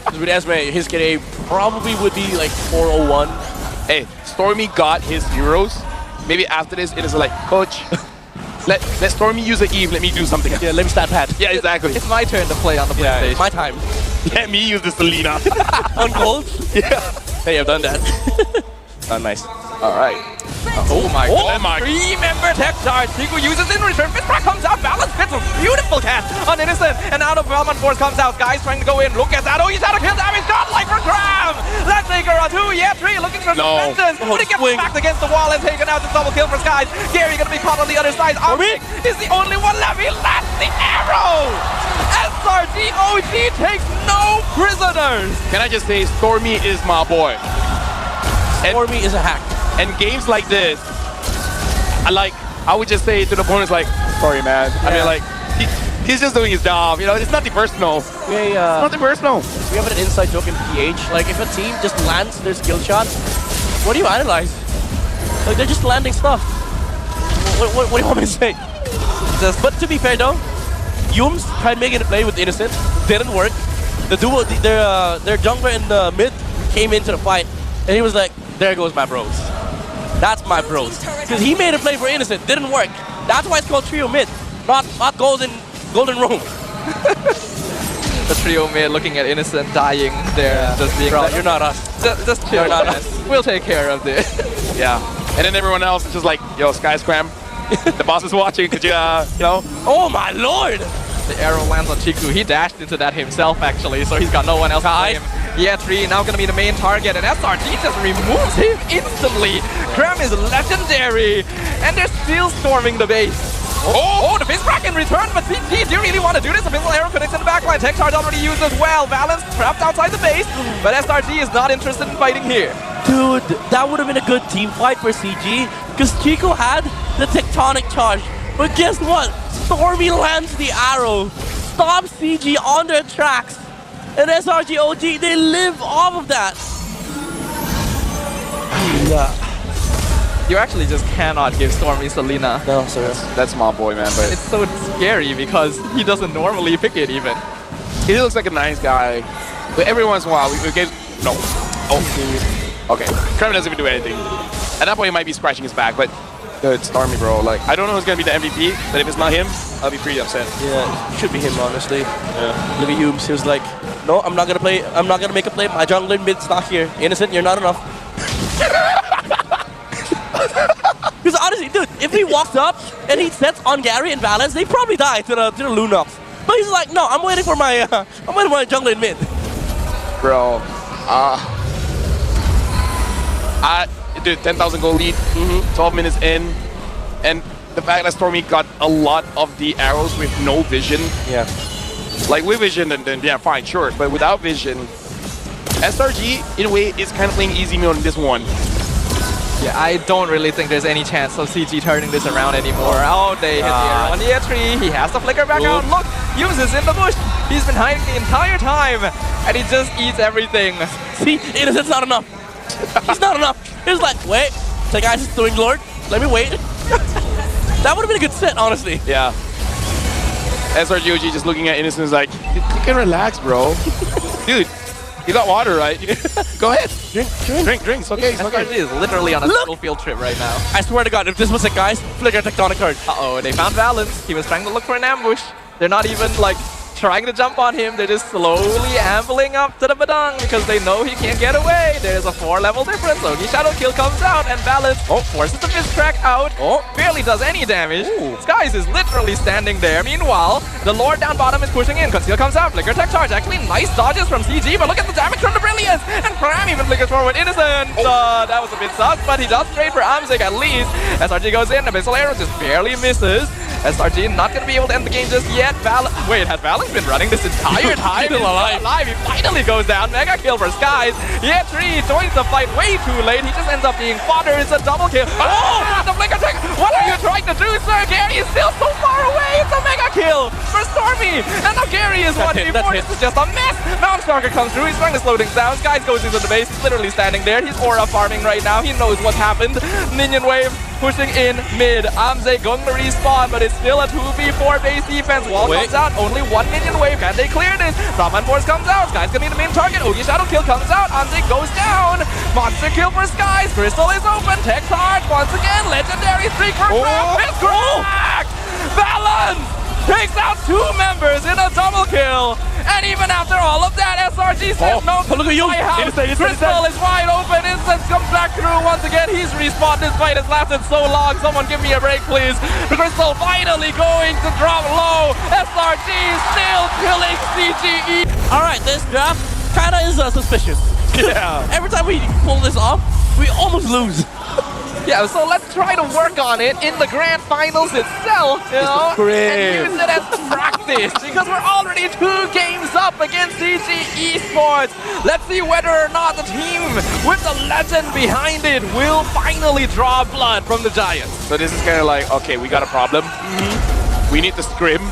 Because with Esme, his KDA probably would be like 401. Hey, Stormy got his heroes. Maybe after this, it is like, coach, let Stormy use the Eve. Let me do something. Yeah, let me start pad. Yeah, exactly. It's my turn to play on the PlayStation. It's my time. Let me use the Selena. On gold? Yeah. Hey, I've done that. Oh, nice. All right. Oh my god. my. 3-member tech charge. Tiku uses in return. Fizz comes out. Balance fits a beautiful cast on Innocent. And out of Velman Force comes out. Guys trying to go in. Look at that. Oh, he's out of kill damage. Godlike for Graham. Let's take her on 2. Yeah, 3 looking for some defense. But he gets smacked against the wall and taken out. The double kill for Skies. Gary gonna be caught on the other side. Amzik is the only one left. He lands the arrow. SRG OG takes no prisoners. Can I just say, Stormy is my boy. Stormy is a hack. And games like this, I would just say to the opponents like, sorry man. Yeah. I mean like, he's just doing his job, you know, it's nothing personal. We, Nothing personal. we have an inside joke in PH. Like if a team just lands their skill shot, what do you analyze? Like they're just landing stuff. What do you want me to say? But to be fair though, Yums tried making a play with Innocent, didn't work. The duo, their jungler in the mid came into the fight, and he was like, there goes my bros. That's my bros. Because he made a play for Innocent, didn't work. That's why it's called trio mid, not golden roam. The trio mid looking at Innocent dying there, just being Bro, like, you're not us. just chill, You're not man. us. We'll take care of this. Yeah. And then everyone else is just like, yo, Sky Scram, the boss is watching, could you, you know? Oh my lord! The arrow lands on Chiku. He dashed into that himself actually, so he's got no one else to play him. Yeah, 3 now gonna be the main target, and SRG just removes him instantly. Cram is legendary, and they're still storming the base. Oh, the Fizz Crack in return, but CG, do you really want to do this? Abyssal Arrow connects in the backline. Tech Charge already used as well. Balance trapped outside the base, but SRG is not interested in fighting here. Dude, that would have been a good team fight for CG, because Chico had the tectonic charge. But guess what? Stormy lands the arrow, stops CG on their tracks, and SRG OG, they live off of that. You actually just cannot give Stormy Selena. No, sir. That's my boy, man, but It's so scary because he doesn't normally pick it even. he looks like a nice guy. But every once in a while, we get, no. Oh, okay. Cram doesn't even do anything. At that point, he might be scratching his back, but dude, Stormy, bro. Like, I don't know who's gonna be the MVP, but if it's not him, I'll be pretty upset. Yeah, it should be him, honestly. Yeah. Look at Humes, he was like, no, I'm not gonna play, I'm not gonna make a play, my jungler mid's not here. Innocent, you're not enough. Because honestly, dude, if he walks up and he sets on Gary and Valence, they probably die to the Lunox. But he's like, no, I'm waiting for my jungler in mid. Bro, dude, 10,000 goal lead, 12 minutes in, and the fact that Stormy got a lot of the arrows with no vision. Yeah. Like with vision, then yeah, fine, sure. But without vision, SRG in a way is kind of playing easy mode in this one. Yeah, I don't really think there's any chance of CG turning this around anymore. Oh, they hit the arrow on the A3. He has to flicker back out. Look, uses in the bush. He's been hiding the entire time, and he just eats everything. See, Innocent's not enough. He's not enough. He was like, wait, the guy's just doing Lord. Let me wait. That would have been a good set, honestly. Yeah. SRG OG just looking at Innocence like, you can relax, bro. Dude, you got water, right? Go ahead. Drink. It's okay. It's SRG okay. is literally on a school field trip right now. I swear to God, if this was a guy's Flicker Tectonic card. Uh-oh, they found Valence. He was trying to look for an ambush. They're not even, like, trying to jump on him. They're just slowly ambling up to the Badang because they know he can't get away. There's a 4-level difference. OG Shadow Kill comes out and Valence forces the fist track out. Barely does any damage. Skies is literally standing there. Meanwhile, the Lord down bottom is pushing in. Conceal comes out. Flicker Tech Charge. Actually, nice dodges from CG, but look at the damage from the Brilliance. And Pram even flickers forward. Innocent. That was a bit sus, but he does trade for Amzik at least. SRG goes in. Abyssal Arrow just barely misses. SRG not going to be able to end the game just yet. Wait, has Valence been running this entire time? Still alive. He finally goes down. Mega kill for Skies. Yeah, 3 joins the fight way too late. He just ends up being fodder. It's a double kill. The flicker tech. What are you trying to do, sir? Gary is still so far away. It's a mega kill for Stormy. And now Gary is 1v4. This is just a mess. Mount Stalker comes through. He's trying to slow things down. Skies goes into the base. He's literally standing there. He's aura farming right now. He knows what's happened. Minion wave pushing in mid. Amze going to respawn, but it's still a 2v4 base defense. Wall comes out. Only 1 minion wave. Can they clear this? Brahman Force comes out. Skies gonna be the main target. Oogie Shadow Kill comes out. Amze goes down. Monster kill for Skies. Crystal is open. Tech Charge once again. Legendary streak for Trap. It's cracked. Valence takes out 2 members in a double kill. And even after all of that, SRG says no. Look at you. Crystal is wide open. Instance comes back through once again. He's respawned. This fight has lasted so long. Someone give me a break, please. The Crystal finally going to drop low. SRG still killing CGE. All right, this draft kind of is suspicious. Yeah. Every time we pull this off, we almost lose. Yeah, so let's try to work on it in the grand finals itself, you know, and use it as practice because we're already 2 games up against CG Esports. Let's see whether or not the team with the legend behind it will finally draw blood from the Giants. So this is kind of like, okay, we got a problem. We need to scrim,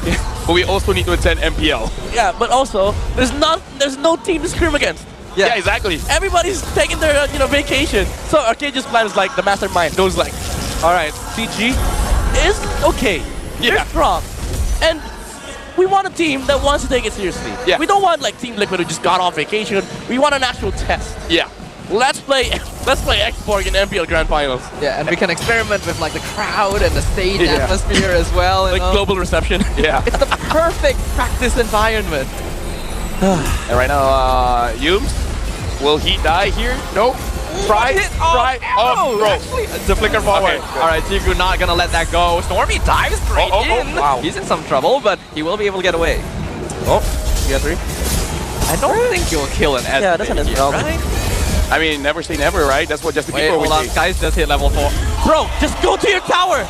but we also need to attend MPL. Yeah, but also there's no team to scrim against. Yeah, exactly. Everybody's taking their vacation. So Arcadia's plan is like the mastermind. Goes like, all right, CG is okay. They're strong, and we want a team that wants to take it seriously. Yeah. We don't want like Team Liquid who just got off vacation. We want an actual test. Yeah. Let's play X-Borg in MPL Grand Finals. Yeah, and we can experiment with like the crowd and the stage atmosphere as well. Like global reception. Yeah. It's the perfect practice environment. And right now, Yums, will he die here? Nope. Try. Oh, bro. Actually, the flicker forward. Okay, all right, Tigu not gonna let that go. Stormy dives straight in. Wow. He's in some trouble, but he will be able to get away. You got 3? I don't think you'll kill an Yeah, that's an here, right? I mean, never say never, right? That's what Justin Wait, Bieber would hold on. say. Skies just hit level 4. Bro, just go to your tower.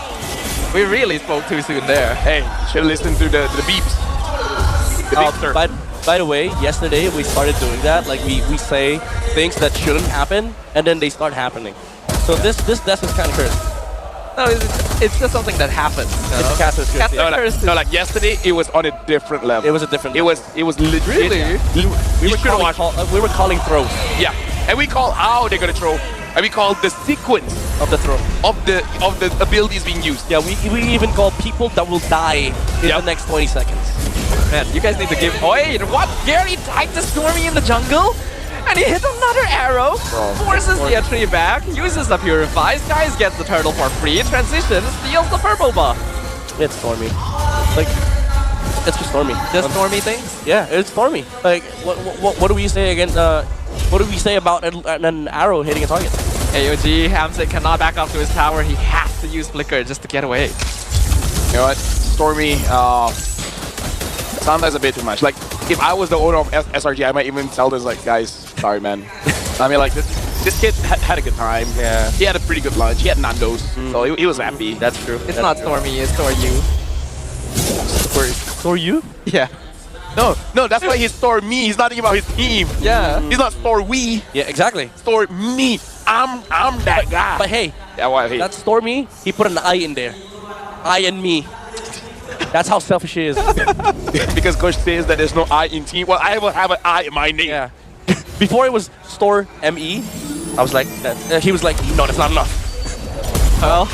We really spoke too soon there. Hey, should listen to the beeps. The beepster. By the way, yesterday we started doing that. Like we say things that shouldn't happen, and then they start happening. So this desk is kind of cursed. No, it's just something that happens. It's a caster's curse. No, like yesterday, it was on a different level. It was a different. It was legit. Really? We were calling throws. Yeah, and we call how they're gonna throw, and we call the sequence of the throw of the abilities being used. Yeah, we even call people that will die in the next 20 seconds. Man, you guys need to give. Wait, what? Gary tied to Stormy in the jungle? And he hit another arrow, forces the entry back, uses the Purify, Skies gets the turtle for free, transitions, steals the purple buff. It's Stormy. Like, it's just Stormy. Just Stormy things? Yeah, it's Stormy. Like, what do we say again? What do we say about an arrow hitting a target? AOG, Hamzik cannot back up to his tower, he has to use Flicker just to get away. You know what? Stormy, sometimes a bit too much. Like, if I was the owner of SRG, I might even tell this, like, guys, sorry, man. I mean, like, this kid had a good time. Yeah. He had a pretty good lunch. He had Nando's, so he was happy. That's true. It's not Stormy, it's Storyu. Storyu? Yeah. No, that's why he's Store Me. He's not thinking about his team. Yeah. He's not Store We. Yeah, exactly. Store Me. I'm that guy. But hey, that's Stormy. He put an I in there. I and me. That's how selfish he is. Because Coach says that there's no I in team. Well, I will have an I in my name. Yeah. Before it was Store ME. I was like, he was like, no, that's not enough. Well,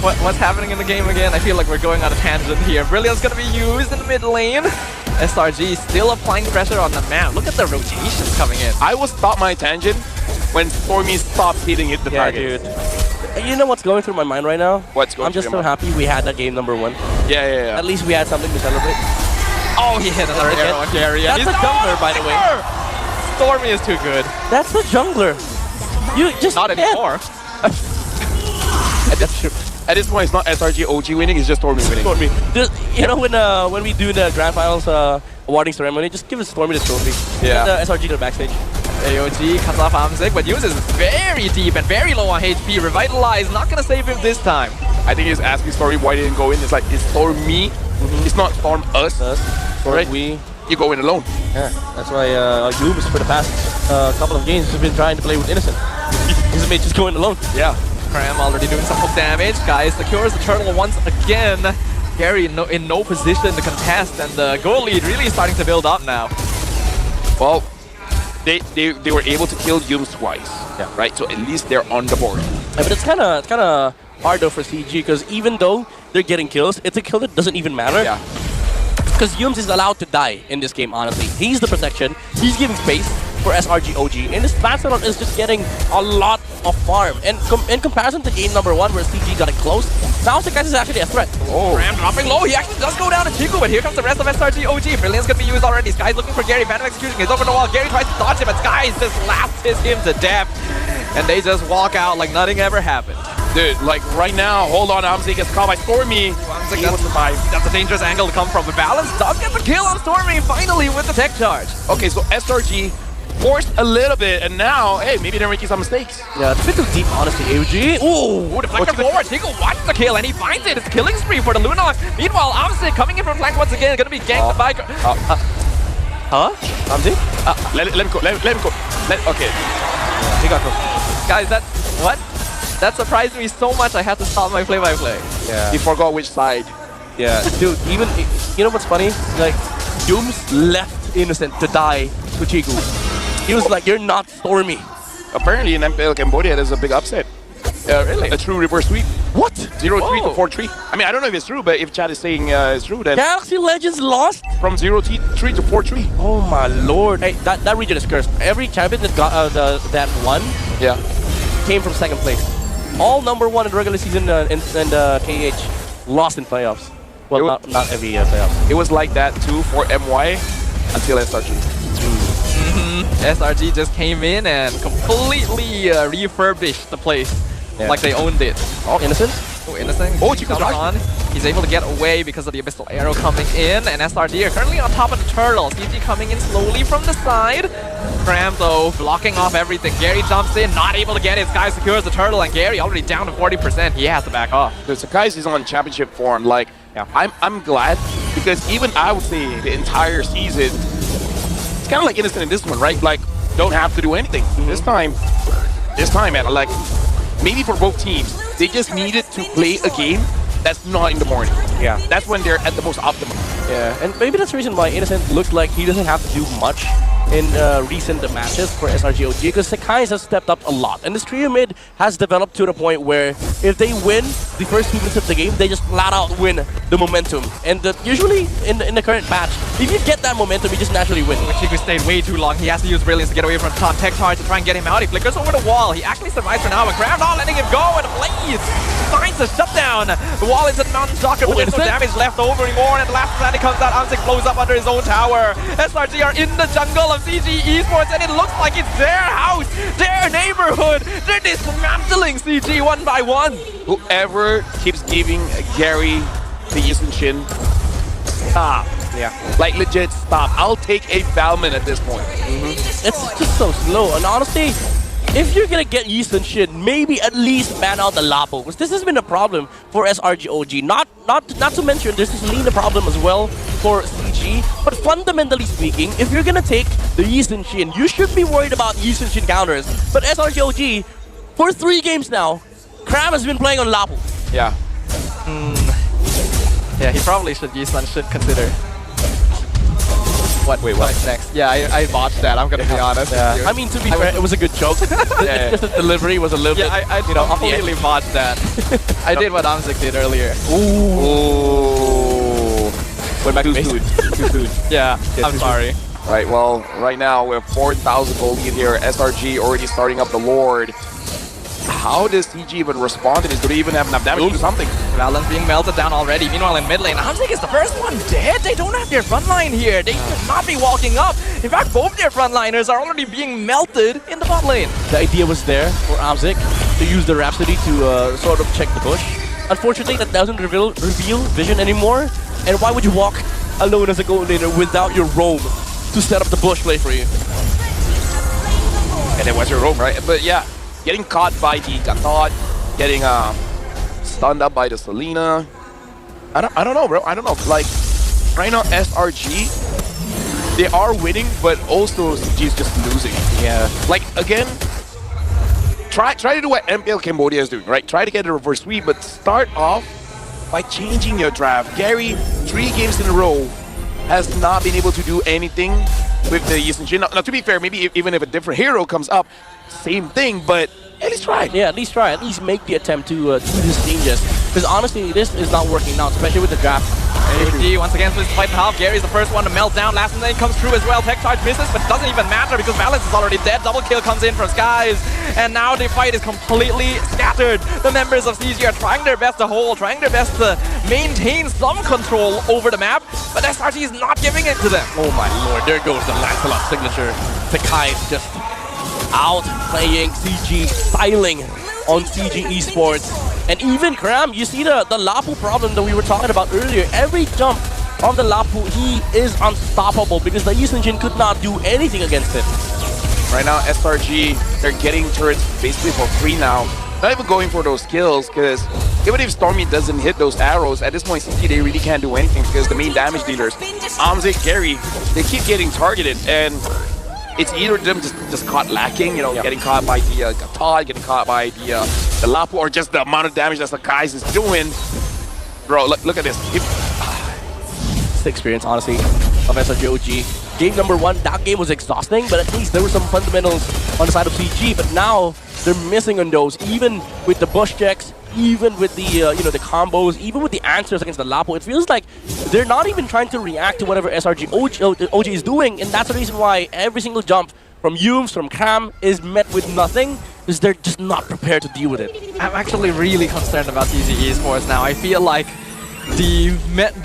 what's happening in the game again? I feel like we're going on a tangent here. Brilliant's gonna be used in the mid lane. SRG still applying pressure on the map. Look at the rotations coming in. I will stop my tangent when Stormy stops hitting the target. Dude. You know what's going through my mind right now? What's going I'm just through so your mind? happy we had that game number 1. Yeah. At least we had something to celebrate. Oh, he hit another arrow on Gary. That's a jungler, by the way. Stormy is too good. That's the jungler. You just Not can't. anymore. At this point, it's not SRG OG winning, it's just Stormy winning. Stormy. Just, you know when we do the grand finals awarding ceremony, just give us Stormy the trophy. Yeah. And SRG to the backstage. AOG cuts off Amzik, but uses very deep and very low on HP. Revitalize, not gonna save him this time. I think he's asking Stormy why he didn't go in. It's like, it's Storm me. It's not Storm us. Storm Right? we. You go in alone. Yeah, that's why Yubis for the past couple of games has been trying to play with Innocent. His mate just going alone. Yeah. Cram already doing some hook damage. Guys, secures the turtle once again. Gary in no position to contest, and the goal lead really starting to build up now. Well, they were able to kill Yums twice. Yeah. Right? So at least they're on the board. Yeah, but it's kind of hard though for CG because even though they're getting kills, it's a kill that doesn't even matter. Yeah. Because Yums is allowed to die in this game, honestly. He's the protection. He's giving space for SRG OG. And this Batsalon is just getting a lot of farm. And in comparison to game number 1 where CG got it close, now Sakai is actually a threat. Oh. Cram dropping low. He actually does go down to Chico, but here comes the rest of SRG OG. Brilliant's gonna be used already. Sky's looking for Gary. Phantom execution is over the wall. Gary tries to dodge him, but Sky's just lasts him to death. And they just walk out like nothing ever happened. Dude, like right now, hold on, Amzik gets caught by Stormy. Amzik, that's a dangerous angle to come from. But Balance does get the kill on Stormy finally with the tech charge. Okay, so SRG forced a little bit, and now, hey, maybe they're making some mistakes. Yeah, it's a bit too deep, honestly, AOG. Ooh, deflector forward. Chico wants the kill, and he finds it. It's a killing spree for the Luna. Meanwhile, Amzik coming in from flank once again, gonna be ganked by... Huh? Amzik? Let him go, let him go. Okay. He got close. Guys, what? That surprised me so much I had to stop my play-by-play. Yeah. He forgot which side. Yeah, dude, even, you know what's funny? Like, Yums left Innocent to die to Chiku. He was like, you're not Stormy. Apparently in MPL Cambodia, there's a big upset. Really? A true reverse sweep. What? 0-3 to 4-3. I mean, I don't know if it's true, but if chat is saying it's true, then Galaxy Legends lost? from 0-3 to 4-3. Oh my lord. Hey, that region is cursed. Every champion that got that won Yeah. came from second place. All number 1 in regular season and KH lost in playoffs. Well, not every playoffs. It was like that too for MY until SRG. SRG just came in and completely refurbished the place like they owned it. Oh, Innocent? Oh, Innocent. Oh, Chico's jumps on. He's able to get away because of the Abyssal Arrow coming in, and SRG are currently on top of the turtle. CG coming in slowly from the side. Cram, though, blocking off everything. Gary jumps in, not able to get it. Sky secures the turtle, and Gary already down to 40%. He has to back off. The Sakai's is on championship form. Like, I'm glad because even I would say the entire season, it's kind of like Innocent in this one, right? Like, don't have to do anything. This time, man, like, maybe for both teams, they just needed to play a game that's not in the morning. Yeah. That's when they're at the most optimum. Yeah, and maybe that's the reason why Innocent looks like he doesn't have to do much in recent matches for SRG OG because Sakai has stepped up a lot. And this trio mid has developed to the point where if they win the first 2 minutes of the game, they just flat out win the momentum. And usually in the current patch, if you get that momentum, you just naturally win. Chico stayed way too long. He has to use Brilliance to get away from top tech charge to try and get him out. He flickers over the wall. He actually survives for now, but Cram not letting him go, and Blaze finds a shutdown. The wall is at Mountain Stalker, but there's no damage left over anymore, and the last planet comes out. Amzik blows up under his own tower. SRG are in the jungle of CG Esports, and it looks like it's their house, their neighborhood. They're dismantling CG one by one. Whoever keeps giving Gary the Eastern Shin, stop. Yeah. Like, legit, stop. I'll take a Valman at this point. It's just so slow. And honestly, if you're gonna get yeast and shit, maybe at least ban out the Lapo, because this has been a problem for SRG OG. Not to mention there's this Lina problem as well for CG. But fundamentally speaking, if you're gonna take the yeast and shin, you should be worried about yeast and shin counters. But SRG OG, for 3 games now, Cram has been playing on Lapo. Yeah. Yeah, he probably should consider. Wait, what's next? Yeah, I botched that. I'm gonna be honest. Yeah. I mean, to be fair, it was a good joke. Just the delivery was a little bit, I you know, off the completely edge. botched that. I did what Amzik did earlier. Ooh. Went back to Too base. soon. Too soon. Yeah, I'm too sorry. Right, well, right now we have 4,000 gold lead here. SRG already starting up the Lord. How does CG even respond to this? Do they even have enough damage to do something? Valens being melted down already. Meanwhile, in mid lane, Amzik is the first one dead. They don't have their front line here. They should not be walking up. In fact, both their frontliners are already being melted in the bot lane. The idea was there for Amzik to use the Rhapsody to sort of check the bush. Unfortunately, that doesn't reveal vision anymore. And why would you walk alone as a gold laner without your roam to set up the bush play for you? And then what's your roam, right? But yeah, getting caught by the Gatot, getting stunned up by the Selena. I don't know, bro. I don't know. Like, right now, SRG, they are winning, but also CG is just losing. Yeah. Like, again, try to do what MPL Cambodia is doing, right? Try to get a reverse sweep, but start off by changing your draft. Gary, 3 games in a row, has not been able to do anything with the Yi Sun-shin. Now, to be fair, maybe even if a different hero comes up, same thing, but at least try. Yeah, at least try. At least make the attempt to do these changes. Because honestly, this is not working now, especially with the draft. AG once again splits fight in half. Gary's the first one to melt down. Last lane comes through as well. Tech charge misses, but it doesn't even matter because Valens is already dead. Double kill comes in from Skies. And now the fight is completely scattered. The members of CG are trying their best to hold, trying their best to maintain some control over the map, but SRG is not giving it to them. Oh my lord, there goes the Lancelot signature. Takai is just out playing CG, styling on CG Esports. And even Kram, you see the Lapu problem that we were talking about earlier. Every jump of the Lapu, he is unstoppable because the Yi Sun-shin could not do anything against it. Right now, SRG, they're getting turrets basically for free now. Not even going for those kills, because even if Stormy doesn't hit those arrows, at this point, CG, they really can't do anything because the main damage dealers, Amzik, Gary, they keep getting targeted, and it's either them just caught lacking, you know, getting caught by the Gatot, getting caught by the Lapu, or just the amount of damage that Sakai's is doing. Bro, look at this. It's the experience, honestly, of SRG OG. Game number 1, that game was exhausting, but at least there were some fundamentals on the side of CG. But now they're missing on those, even with the bush checks, even with the you know, the combos, even with the answers against the Lapo. It feels like they're not even trying to react to whatever SRG OG is doing, and that's the reason why every single jump from Yums, from Kram, is met with nothing, because they're just not prepared to deal with it. I'm actually really concerned about CG Esports now. I feel like the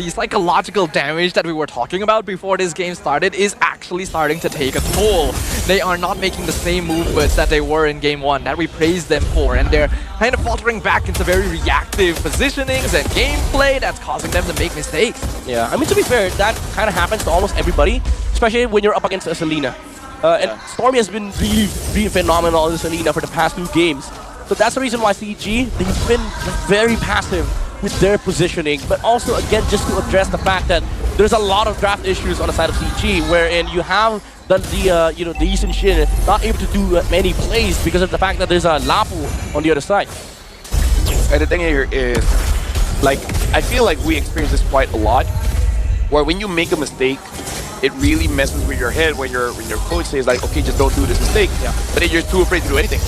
psychological damage that we were talking about before this game started is actually starting to take a toll. They are not making the same movements that they were in game 1 that we praised them for, and they're kind of faltering back into very reactive positionings and gameplay that's causing them to make mistakes. Yeah, I mean, to be fair, that kind of happens to almost everybody, especially when you're up against a Selena. And Stormy has been really phenomenal in Selena for the past 2 games. So that's the reason why CG, they've been very passive with their positioning, but also, again, just to address the fact that there's a lot of draft issues on the side of CG, wherein you have the Yi Sun-shin not able to do many plays because of the fact that there's a Lapu on the other side. And the thing here is, like, I feel like we experience this quite a lot, where when you make a mistake, it really messes with your head when your coach says like, okay, just don't do this mistake. But then you're too afraid to do anything.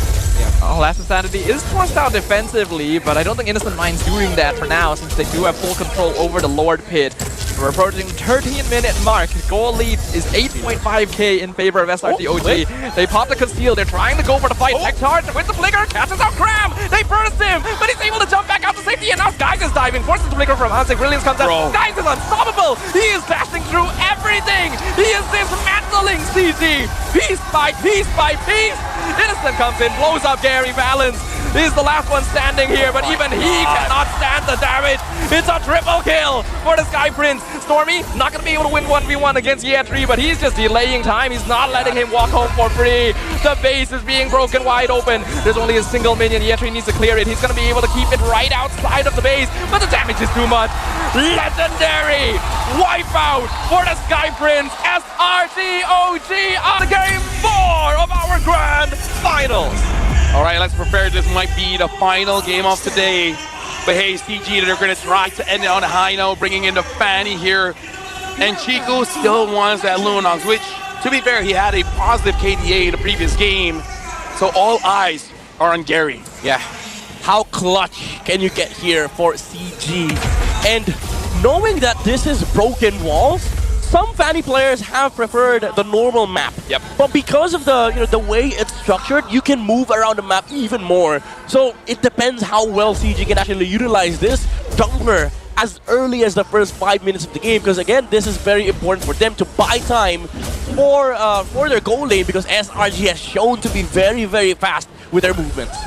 Well, Last Insanity is forced out defensively, but I don't think Innocent Mind's doing that for now, since they do have full control over the Lord Pit. We're approaching 13-minute mark. Goal lead is 8.5k in favor of SRG OG. They pop the conceal. They're trying to go for the fight. Tech charge with the flicker. Catches out Kram. They burst him, but he's able to jump back out to safety. And now Skies is diving. Forces the flicker from Amzik. Brilliance comes out. Skies is unstoppable. He is bashing through everything. He is dismantling CG. Piece by piece by piece. Innocent comes in, blows up Gary. Valens is the last one standing here, but even he cannot stand the damage. It's a triple kill for the Sky Prince. Stormy not going to be able to win 1v1 against Yetri, but he's just delaying time. He's not letting him walk home for free. The base is being broken wide open. There's only a single minion. Yetri needs to clear it. He's going to be able to keep it right outside of the base, but the damage is too much. Legendary wipeout for the Sky Prince. SRG OG on game 4 of our grand finals. All right, let's prepare. This might be the final game of today. But hey, CG, they're going to try to end it on a high note, bringing in the Fanny here. And Chico still wants that Lunox, which, to be fair, he had a positive KDA in the previous game. So all eyes are on Gary. Yeah. How clutch can you get here for CG? And knowing that this is broken walls, some Fanny players have preferred the normal map. Yep. But because of the the way it's structured, you can move around the map even more. So it depends how well CG can actually utilize this jungler as early as the first 5 minutes of the game, because again, this is very important for them to buy time for their goal lane, because SRG has shown to be very, very fast with their movements.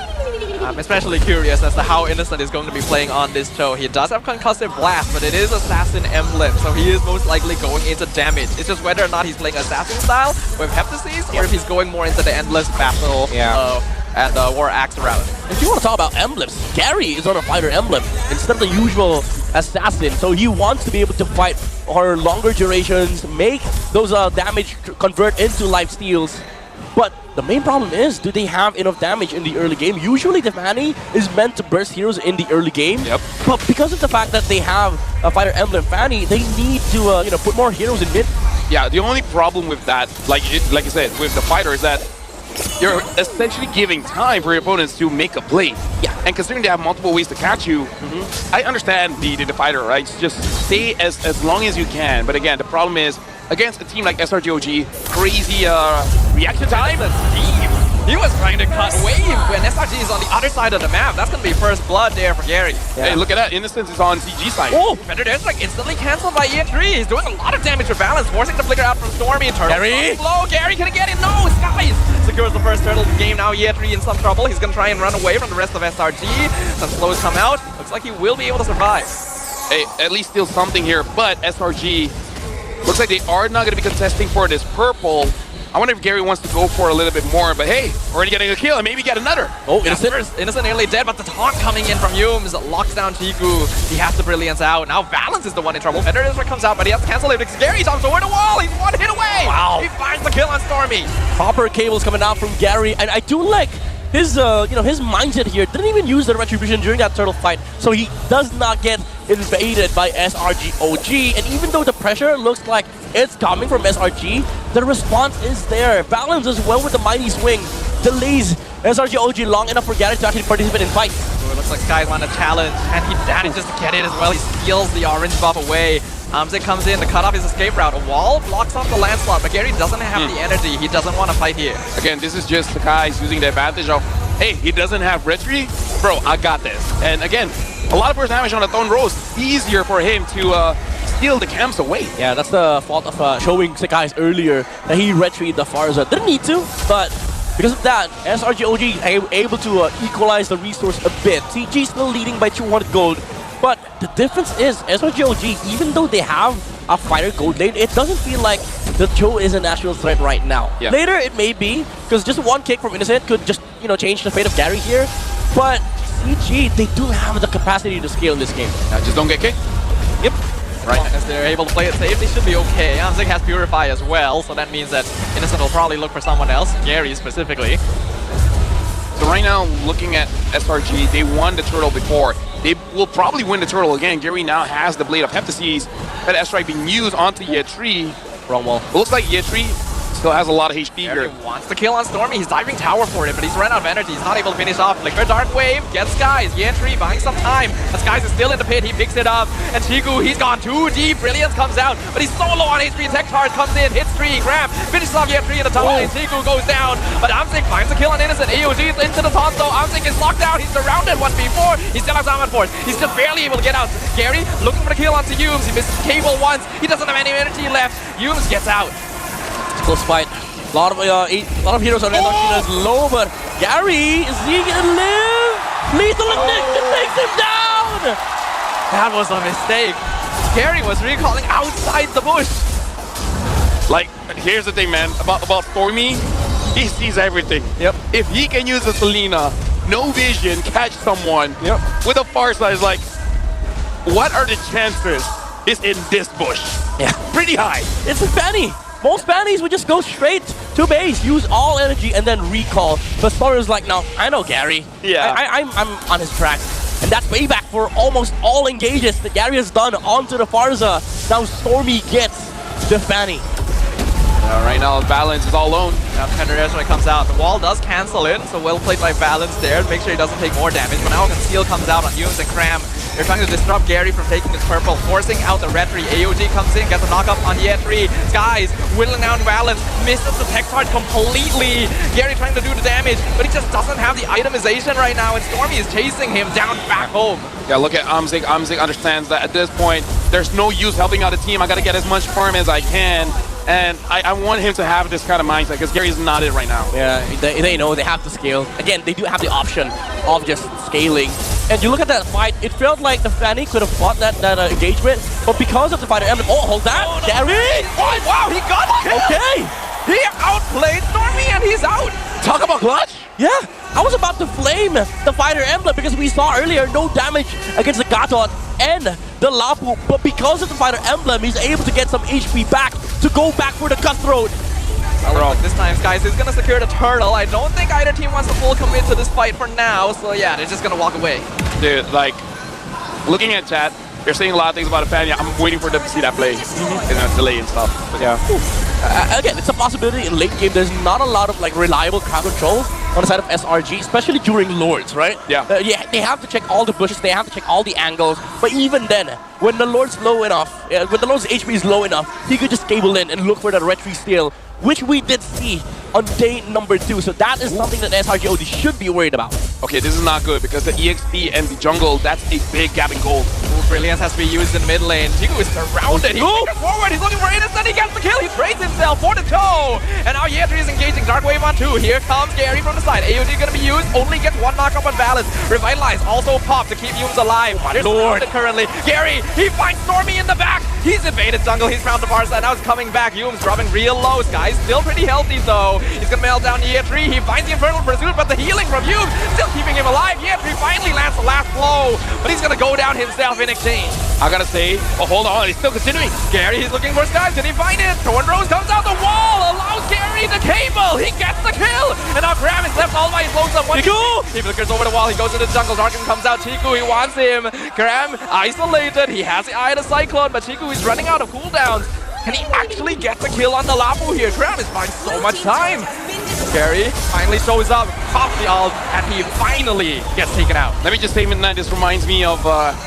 I'm especially curious as to how Innocent is going to be playing on this show. He does have Concussive Blast, but it is Assassin Emblem, so he is most likely going into damage. It's just whether or not he's playing Assassin style with Heptases, or if he's going more into the endless battle and War Axe route. If you want to talk about emblems, Gary is on a fighter emblem instead of the usual assassin, so he wants to be able to fight for longer durations, make those damage convert into life steals. But the main problem is, do they have enough damage in the early game? Usually the Fanny is meant to burst heroes in the early game. Yep. But because of the fact that they have a fighter emblem Fanny, they need to put more heroes in mid. Yeah, the only problem with that, like I said, with the fighter is that you're essentially giving time for your opponents to make a play. Yeah. And considering they have multiple ways to catch you, I understand the fighter, right? Just stay as long as you can. But again, the problem is, against a team like SRG OG, crazy reaction time. He was trying to cut wave when SRG is on the other side of the map. That's going to be first blood there for Gary. Hey, look at that. Innocence is on CG side. Oh, Better There's like instantly cancelled by EN3. He's doing a lot of damage with Balance, forcing the flicker out from Stormy. Gary? Low. Gary can get it. No, Skies secures the first turtle of the game. Now EN3 in some trouble. He's going to try and run away from the rest of SRG. Some slows come out. Looks like he will be able to survive. Hey, at least steal something here, but SRG looks like they are not going to be contesting for this purple. I wonder if Gary wants to go for a little bit more, but hey, already getting a kill and maybe get another. Oh, Innocent. Innocent nearly dead, but the taunt coming in from Humes locks down Chiku. He has the Brilliance out. Now Balance is the one in trouble. Better comes out, but he has to cancel it because Gary jumps over the wall. He's one hit away. Wow. He finds the kill on Stormy. Proper cables coming out from Gary, and I do like his his mindset here. Didn't even use the retribution during that turtle fight, so he does not get invaded by SRG OG. And even though the pressure looks like it's coming from SRG, the response is there. Balance as well with the mighty swing delays SRG OG long enough for Gary to actually participate in fights. So it looks like Sky's on a challenge, and he manages to get it as well. He steals the orange buff away. Hamzik comes in to cut off his escape route. A wall blocks off the landslot, but Gary doesn't have the energy. He doesn't want to fight here. Again, this is just the guys using the advantage of, hey, he doesn't have retry? Bro, I got this. And again, a lot of burst damage on the Thorn Rose. Easier for him to steal the camps away. Yeah, that's the fault of showing Sekai's earlier that he retreated the Farza. Didn't need to, but because of that, SRG OG able to equalize the resource a bit. CG still leading by 200 gold. But the difference is, SRG OG, even though they have a fighter gold lane, it doesn't feel like the Joe is a national threat right now. Yeah. Later, it may be, because just one kick from Innocent could just, change the fate of Gary here. But CG, they do have the capacity to scale in this game. Now just don't get kicked. Yep. Right, as they're able to play it safe, they should be okay. Hamzik has Purify as well, so that means that Innocent will probably look for someone else, Gary specifically. So right now, looking at SRG, they won the turtle before. They will probably win the turtle again. Gary now has the Blade of Heptases that S-Strike being used onto Yetri. Wrong wall. It looks like Yetri still has a lot of HP Gary here. wants to kill on Stormy. He's diving tower for it, but he's run out of energy. He's not able to finish off. Flicker Dark Wave gets Skies. Yentri buying some time. But Skies is still in the pit. He picks it up. And Chiku, he's gone too deep. Brilliance comes out, but he's so low on HP. Tech Charge comes in, hits 3, grab, finishes off Yentri in the top lane. Chiku goes down, but Hamzik finds a kill on Innocent. AOG is into the top though. Hamzik is locked out. He's surrounded 1v4. He still has Armor Force. He's still barely able to get out. Gary looking for the kill onto Humes. He misses Cable once. He doesn't have any energy left. Humes gets out. Close fight. A lot of heroes on SRG is low, but Gary, is he gonna live? Lethal Ignition takes him down! That was a mistake. Gary was recalling outside the bush. Like, here's the thing, man. About Stormy, he sees everything. Yep. If he can use a Selena, no vision, catch someone with a Farsight, is like, what are the chances he's in this bush? Yeah. Pretty high. It's a Fanny. Most Fannies would just go straight to base, use all energy, and then recall. But Storm is like, no, I know Gary. Yeah. I'm on his tracks. And that's payback for almost all engages that Gary has done onto the Farza. Now Stormy gets the Fanny. Right now, Balance is all alone. Now Penderesh when it comes out. The wall does cancel in, so well played by Balance there. Make sure he doesn't take more damage. But now Conceal comes out on Yumes and Cram. They're trying to disrupt Gary from taking his purple, forcing out the red tree. AOG comes in, gets a knockup on Yetri. Skies whittling down Balance, misses the tech charge completely. Gary trying to do the damage, but he just doesn't have the itemization right now, and Stormy is chasing him down back home. Yeah, look at Amzik. Amzik understands that at this point, there's no use helping out the team. I got to get as much farm as I can. And I want him to have this kind of mindset because Gary's not it right now. Yeah, they know they have to scale. Again, they do have the option of just scaling. And you look at that fight, it felt like the Fanny could have fought that engagement, but because of the fighter emblem, hold that, Gary! Oh, wow, he got killed! Okay! He outplayed Stormy and he's out! Talk about clutch! Yeah, I was about to flame the fighter emblem because we saw earlier no damage against the Gatot and the Lapu, but because of the fighter emblem, he's able to get some HP back to go back for the cutthroat. Well, this time, guys, he's gonna secure the turtle. I don't think either team wants to full commit to this fight for now, so yeah, they're just gonna walk away. Dude, like, looking at chat, they're saying a lot of things about Fania. I'm waiting for them to see that play. Delay and stuff. But yeah. Again, it's a possibility in late game. There's not a lot of like reliable crowd control on the side of SRG, especially during Lords, right? Yeah. Yeah, they have to check all the bushes, they have to check all the angles. But even then, when the Lord's low enough, when the Lord's HP is low enough, he could just cable in and look for that retry steal, which we did see on day number 2. So that is something that SRG OG should be worried about. Okay, this is not good because the EXP and the jungle, that's a big gap in gold. Brilliance has to be used in mid lane. Jigu is surrounded. He pushes forward. He's looking for Innocent. He gets the kill. He trades himself for the toe. And now Yetri is engaging Dark Wave on 2. Here comes Gary from the side. AOG going to be used. Only gets one knockup on Balance. Revitalize also pop to keep Yumes alive. They're surrounded currently. Gary, he finds Stormy in the back. He's invaded jungle. He's found the far side. Now he's coming back. Yumes dropping real low. Sky's still pretty healthy though. He's going to melt down Yetri. He finds the Infernal Pursuit, but the healing from Yumes still keeping him alive. Yetri finally lands the last blow, but he's going to go down himself in exchange. I gotta say, oh, hold on, he's still continuing. Gary, he's looking for Sky. Did he find it? Torn Rose comes out the wall, allows Gary the cable. He gets the kill. And now Cram is left all by his lonesome. Chiku! He flickers over the wall. He goes to the jungle. Darkin comes out. Chiku, he wants him. Cram isolated. He has the Eye of the Cyclone, but Chiku is running out of cooldowns. Can he actually get the kill on the Lapu here? Cram is buying so much time. Gary finally shows up, pops the ult, and he finally gets taken out. Let me just say, Midnight, this reminds me of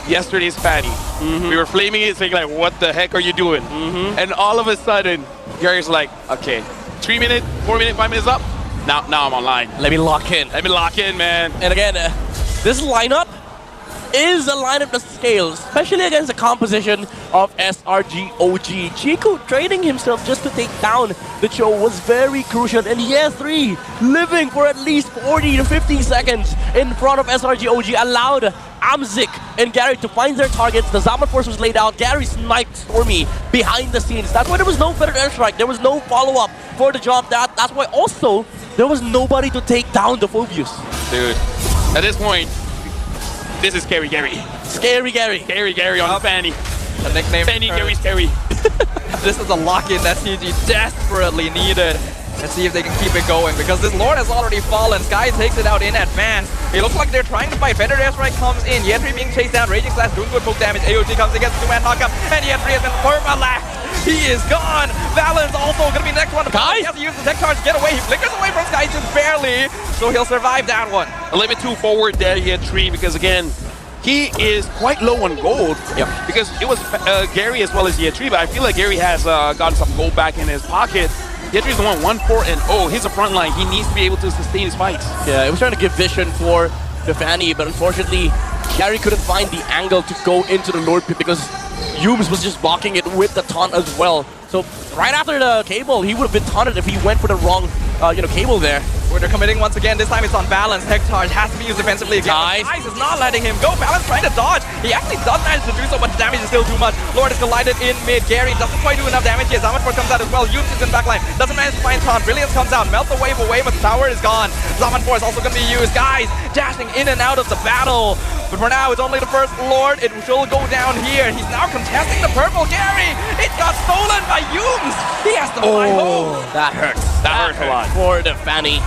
yesterday's Fatty. We were flaming it, saying like, what the heck are you doing? And all of a sudden, Gary's like, okay, 3 minutes, 4 minutes, 5 minutes up. Now I'm online. Let me lock in. Let me lock in, man. And again, this lineup is a lineup that scales, especially against the composition of SRG OG. Chiku trading himself just to take down the Cho was very crucial, and Yetri living for at least 40 to 50 seconds in front of SRG OG allowed Amzik and Gary to find their targets. The Zaman Force was laid out. Gary sniped Stormy behind the scenes. That's why there was no feathered airstrike. There was no follow-up for the job. That's why also there was nobody to take down the Phobius. Dude, at this point, this is Scary Gary. Scary Gary. Scary Gary on Fanny. The nickname. Fanny Gary Scary. This is a lock-in that CG desperately needed. Let's see if they can keep it going, because this Lord has already fallen. Sky takes it out in advance. It looks like they're trying to fight. Feather Airstrike comes in. Yetri being chased down. Raging Slash doing good poke damage. AOG comes against 2-man knockup. And Yetri has been perma-lacked. He is gone. Valens also going to be the next one. He has to use the tech charge to get away. He flickers away from Sky just barely. So he'll survive that one. A little bit too forward there, Yetri, because again, he is quite low on gold. Yep. Because it was Gary as well as Yetri, but I feel like Gary has gotten some gold back in his pocket. Yetri's the one 1-4-0. He's a front line. He needs to be able to sustain his fights. Yeah, it was trying to give vision for the Fanny, but unfortunately, Gary couldn't find the angle to go into the Lord Pit because Yumes was just blocking it with the taunt as well. So right after the cable, he would have been taunted if he went for the wrong, cable there. Where they're committing once again. This time it's on Balance. Tech charge has to be used defensively again. Ice is not letting him go. Balance trying to dodge. He actually does manage to do so, but the damage is still too much. Lord is collided in mid. Gary doesn't quite do enough damage here. Zaman Force comes out as well. Yumes is in backline. Doesn't manage to find taunt. Brilliance comes out. Melts the wave away, but the tower is gone. Zaman Force also going to be used. Guys, dashing in and out of the battle. But for now, it's only the first Lord. It will go down here. He's now contesting the purple. Gary, it got stolen by Yumes. He has to fly home. That hurts. That hurts a lot. For the Fanny.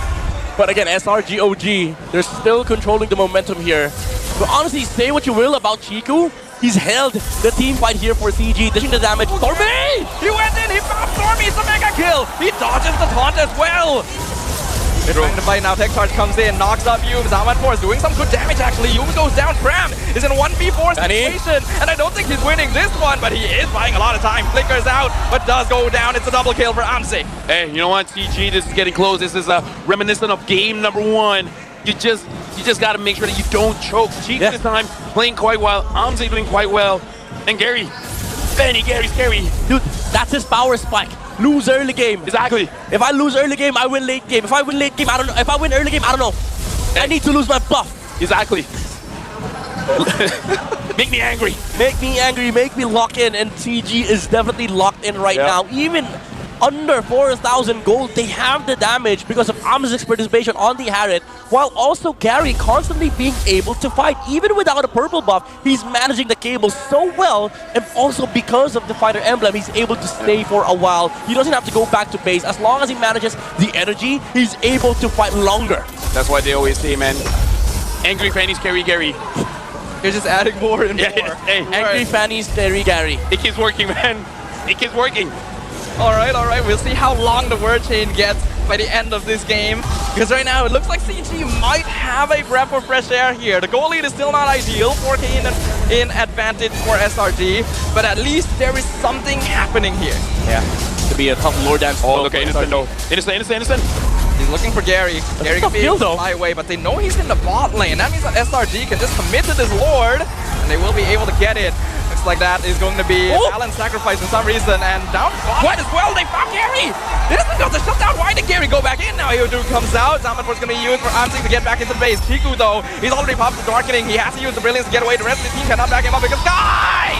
But again, SRG OG, they're still controlling the momentum here. But honestly, say what you will about Chiku, he's held the team fight here for CG, dishing the damage. Stormy! He went in, he found Stormy, it's a mega kill! He dodges the taunt as well! They're trying to fight now, Tech Charge comes in, knocks up Yumes, Zaman4 is doing some good damage actually, Yumes goes down, Cram is in a 1v4 situation, and I don't think he's winning this one, but he is buying a lot of time, flickers out, but does go down, it's a double kill for Amsi. Hey, you know what, CG, this is getting close. This is reminiscent of game number 1. You just gotta make sure that you don't choke. Chiku this time playing quite well, Amsi doing quite well, and Gary, Gary's scary. Dude, that's his power spike. Lose early game. Exactly. If I lose early game, I win late game. If I win late game, I don't know. If I win early game, I don't know. I need to lose my buff. Exactly. Make me angry. Make me angry, make me lock in, and CG is definitely locked in right now. Even under 4,000 gold, they have the damage because of Amzik's participation on the Harriet, while also Gary constantly being able to fight. Even without a purple buff, he's managing the cable so well, and also because of the fighter emblem, he's able to stay for a while. He doesn't have to go back to base. As long as he manages the energy, he's able to fight longer. That's why they always say, man, angry fannies carry Gary. You're just adding more and more. Hey, Angry fannies carry Gary. it keeps working, man. It keeps working. Alright, we'll see how long the word chain gets by the end of this game. Because right now it looks like CG might have a breath of fresh air here. The goal lead is still not ideal, 4K in advantage for SRG, but at least there is something happening here. Yeah, to be a tough lore dance. Oh, okay, innocent though. Innocent. He's looking for Gary. Gary can be able to fly away, but they know he's in the bot lane. That means that SRG can just commit to this Lord, and they will be able to get it. Looks like that is going to be Alan's sacrifice for some reason, and down bot as well. They found Gary. This is not the shutdown. Why did Gary go back in? Now Hyodu comes out. Zaman4's going to be used for Amsik to get back into the base. Chiku though, he's already popped the darkening. He has to use the brilliance to get away. The rest of the team cannot back him up because Sky!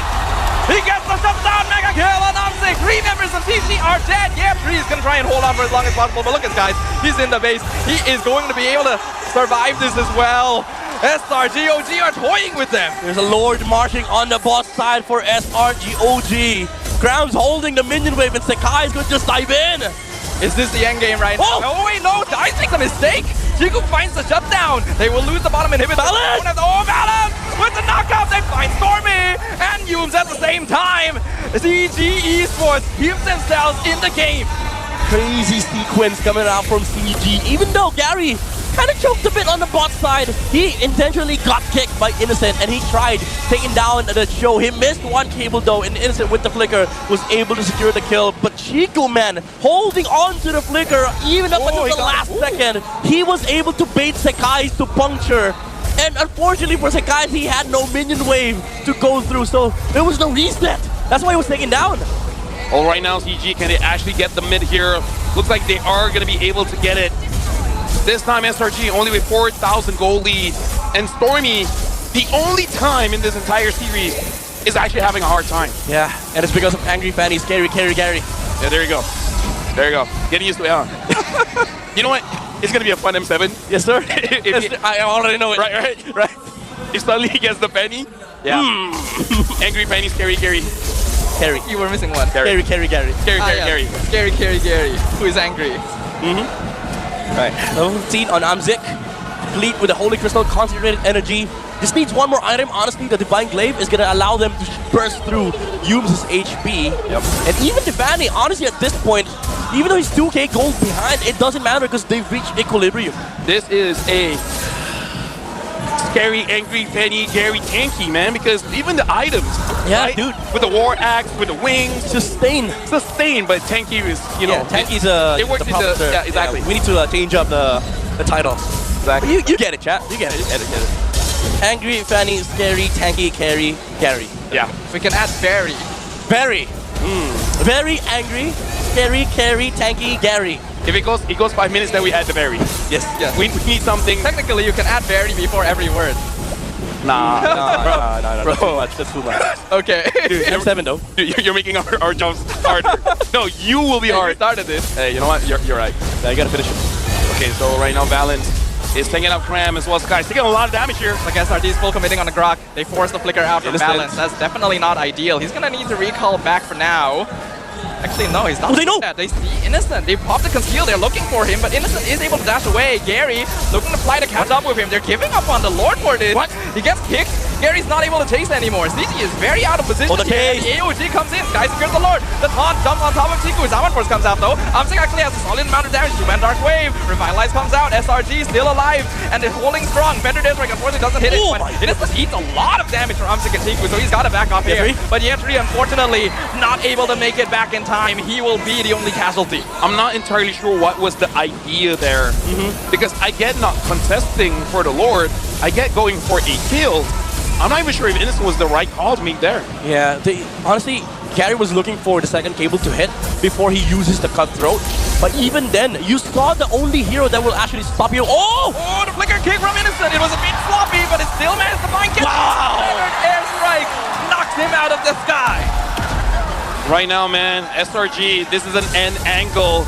He gets the shutdown mega kill on Amsik. 3 members of TC are dead. Yeah, 3 is going to try and hold on for as long as possible. But look at this, guys. He's in the base. He is going to be able to survive this as well. SRG OG are toying with them. There's a Lord marching on the bot side for SRG OG. Graham's holding the minion wave and Sakai is going to just dive in. Is this the end game right now? Oh wait, no, Dice makes a mistake. Chiku finds the shutdown. They will lose the bottom inhibitor. Balance! Oh, Balance! With the knockout, they find Stormy and Yumes at the same time. CG Esports keeps themselves in the game. Crazy sequence coming out from CG. Even though Gary kind of choked a bit on the bot side, he intentionally got kicked by Innocent and he tried taking down the show. He missed one cable though, and Innocent with the flicker was able to secure the kill. But Chiku, man, holding on to the flicker even up until the last second. He was able to bait Sakai to puncture. And unfortunately for Sakai, he had no minion wave to go through, so there was no reset. That's why he was taken down. All right now, CG, can they actually get the mid here? Looks like they are going to be able to get it. This time SRG only with 4,000 gold lead. And Stormy, the only time in this entire series, is actually having a hard time. Yeah, and it's because of angry fannies. Gary. Yeah, there you go. There you go. Getting used to it, huh? You know what? It's going to be a fun M7. Yes, sir. I already know it. Right. If suddenly he gets the penny. Yeah. Angry penny, scary Gary. Gary. You were missing one. Gary. Gary. Who is angry. Right. Level 15 on Amzik. Complete with the Holy Crystal, concentrated energy. This needs one more item. Honestly, the Divine Glaive is going to allow them to burst through Yumes' HP. Yep. And even Devani, honestly, at this point, even though he's 2k gold behind, it doesn't matter because they've reached equilibrium. This is a scary, angry, penny, Gary tanky, man, because even the items, right? Dude. With the war axe, with the wings. Sustain, but tanky is, you know. Tanky's it works into, yeah, exactly. We need to change up the title. Exactly. You get it, chat. You get it. Get it. Angry, Fanny, scary, tanky, carry, Gary. Yeah. We can add Very. Very. Very angry, scary, carry, tanky, Gary. If it goes 5 minutes, then we add the berry. Yes. We need something. Technically, you can add Very before every word. Nah. That's too much. Okay. Dude, M7 though. Dude, you're making our jobs harder. No, you will be hard. We started this. Hey, you know what? You're right. Yeah, you gotta finish it. Okay, so right now, Valence is taking out Cram as well as Sky. He's taking a lot of damage here. Like SRG is full committing on the Grok. They force the flicker out from Innocent. Balance. That's definitely not ideal. He's gonna need to recall back for now. Actually, no, he's not. Oh, they know. That. They see Innocent. They pop the conceal. They're looking for him, but Innocent is able to dash away. Gary looking to fly to catch up with him. They're giving up on the Lord for this. What? He gets kicked. Gary's not able to chase anymore. CG is very out of position. Oh, the here. cage. The AOG comes in. Sky secures the Lord. The taunt jumps on top of Chiku. Zaman Force comes out though. Amsik actually has a solid amount of damage. Two-man Dark Wave. Revitalize comes out. SRG still alive. And they're holding strong. Fender Desrek unfortunately doesn't hit it. Oh, But my Innocent eats a lot of damage from Amsik and Chiku, so he's got to back off here. But Yetri, unfortunately, not able to make it back in time. He will be the only casualty. I'm not entirely sure what was the idea there. Because I get not contesting for the Lord. I get going for a kill. I'm not even sure if Innocent was the right call to make there. Yeah, honestly, Gary was looking for the second cable to hit before he uses the cutthroat. But even then, you saw the only hero that will actually stop you. Oh! Oh, the flicker kick from Innocent. It was a bit sloppy, but it still managed to find Gary. Wow! Airstrike knocks him out of the sky. Right now, man, SRG, this is an end angle.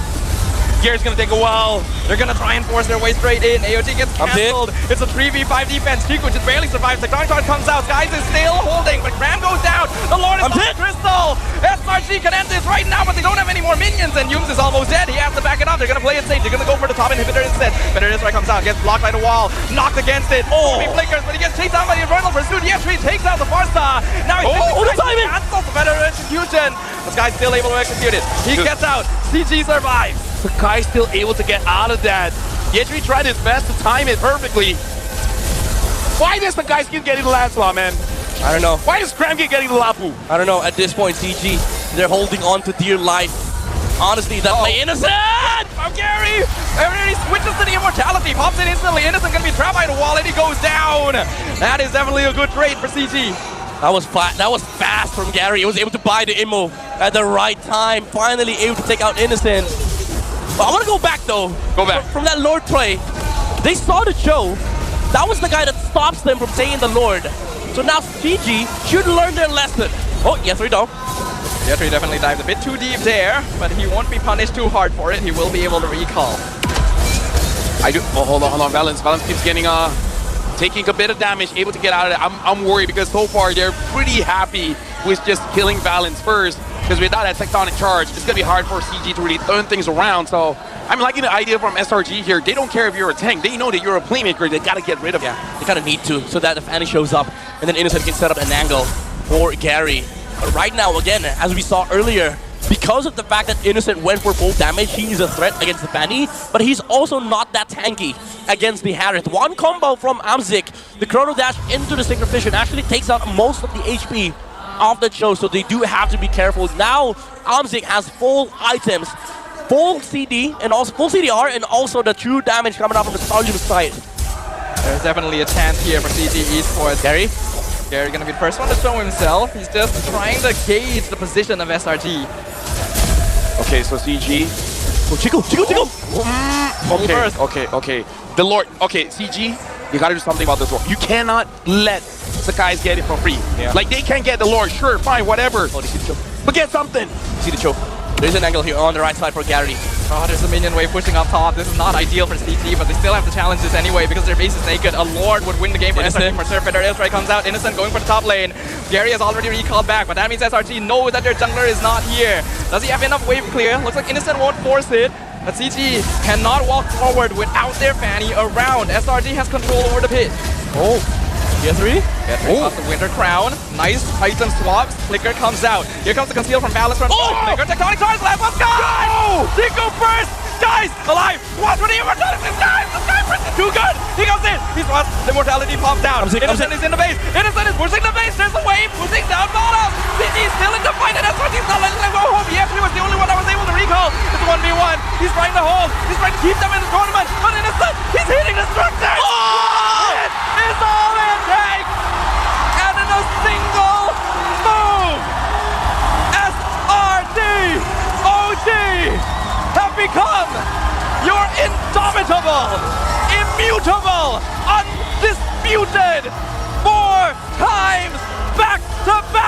Gary's gonna take a while. They're gonna try and force their way straight in. AOG gets cancelled. It's a 3v5 defense. Chiku just barely survives. The Tectonic Charge comes out. Skies is still holding, but Graham goes down. The Lord is on the crystal. SRG can end this right now, but they don't have any more minions, and Yums is almost dead. He has to back it up. They're gonna play it safe. They're gonna go for the top inhibitor instead. Better this right comes out. Gets blocked by the wall. Knocked against it. Oh! He flickers, but he gets chased out by the Infernal Pursuit. Yes, he takes out the Farsa. Now he's the timing! cancels the better execution. This guy's still able to execute it. He gets out. CG survives. Sakai's still able to get out of that. Yetri tried his best to time it perfectly. Why does Sakai keep getting the Lancelot, man? I don't know. Why does Cram keep getting the Lapu? I don't know. At this point, CG, they're holding on to dear life. Honestly, that play Innocent! From Gary! Everybody switches to the immortality, pops it instantly. Innocent gonna be trapped by the wall, and he goes down. That is definitely a good trade for CG. That was fast from Gary. He was able to buy the immo at the right time. Finally able to take out Innocent. But I want to go back though. Go back. From that Lord play. They saw the show. That was the guy that stops them from saying the Lord. So now CG should learn their lesson. Oh, yes, we don't. Yetri definitely dived a bit too deep there, but he won't be punished too hard for it. He will be able to recall. Oh, hold on. Valence keeps getting taking a bit of damage, able to get out of it. I'm worried because so far they're pretty happy with just killing Valence first. Because without that tectonic charge, it's gonna be hard for CG to really turn things around. So I'm liking the idea from SRG here. They don't care if you're a tank. They know that you're a playmaker. They gotta get rid of you. They kind of need to, so that if Annie shows up, and then Innocent can set up an angle for Gary. But right now, again, as we saw earlier, because of the fact that Innocent went for full damage, he's a threat against the Fanny, but he's also not that tanky against the Harith. One combo from Amzik, the Chrono Dash into the Sacrificial actually takes out most of the HP of the show, so they do have to be careful. Now, Amzik has full items, full CD, and also full CDR, and also the true damage coming out from the Starlight side. There's definitely a chance here for CG Esports. Gary gonna be the first one to show himself. He's just trying to gauge the position of SRG. Okay, so CG. Oh, Chico! Okay. The Lord. Okay, CG, you gotta do something about this Lord. You cannot let Sakai's get it for free. Yeah. Like, they can get the Lord, sure, fine, whatever. Oh, they see the choke. But get something. See the choke. There's an angle here on the right side for Gary. Oh, there's a minion wave pushing up top. This is not ideal for CG, but they still have to challenge this anyway because their base is naked. A Lord would win the game for SRG for Surf. Their airstrike comes out. Innocent going for the top lane. Gary has already recalled back, but that means SRG knows that their jungler is not here. Does he have enough wave clear? Looks like Innocent won't force it. But CG cannot walk forward without their Fanny around. SRG has control over the pit. Oh. Tier 3? Got the Winter Crown. Nice item swaps. Flicker comes out. Here comes the conceal from Balance from Flicker. Tectonic Charge left. Let's go! Chico first! Guys, alive! Watch what the immortality is! Guys, this guy is too good! He comes in! He's lost. The mortality pops down. Innocent is in the base. Innocent is pushing the base. There's a wave pushing down bottom. CG still in the fight, and that's what he's not letting them go home. Yes, he was the only one that was able to recall. It's a 1v1. He's trying to hold. He's trying to keep them in the tournament. But Innocent, he's hitting the structure! Oh! It's all it takes! And in a single move, SRG OG have become your indomitable, immutable, undisputed 4 times back-to-back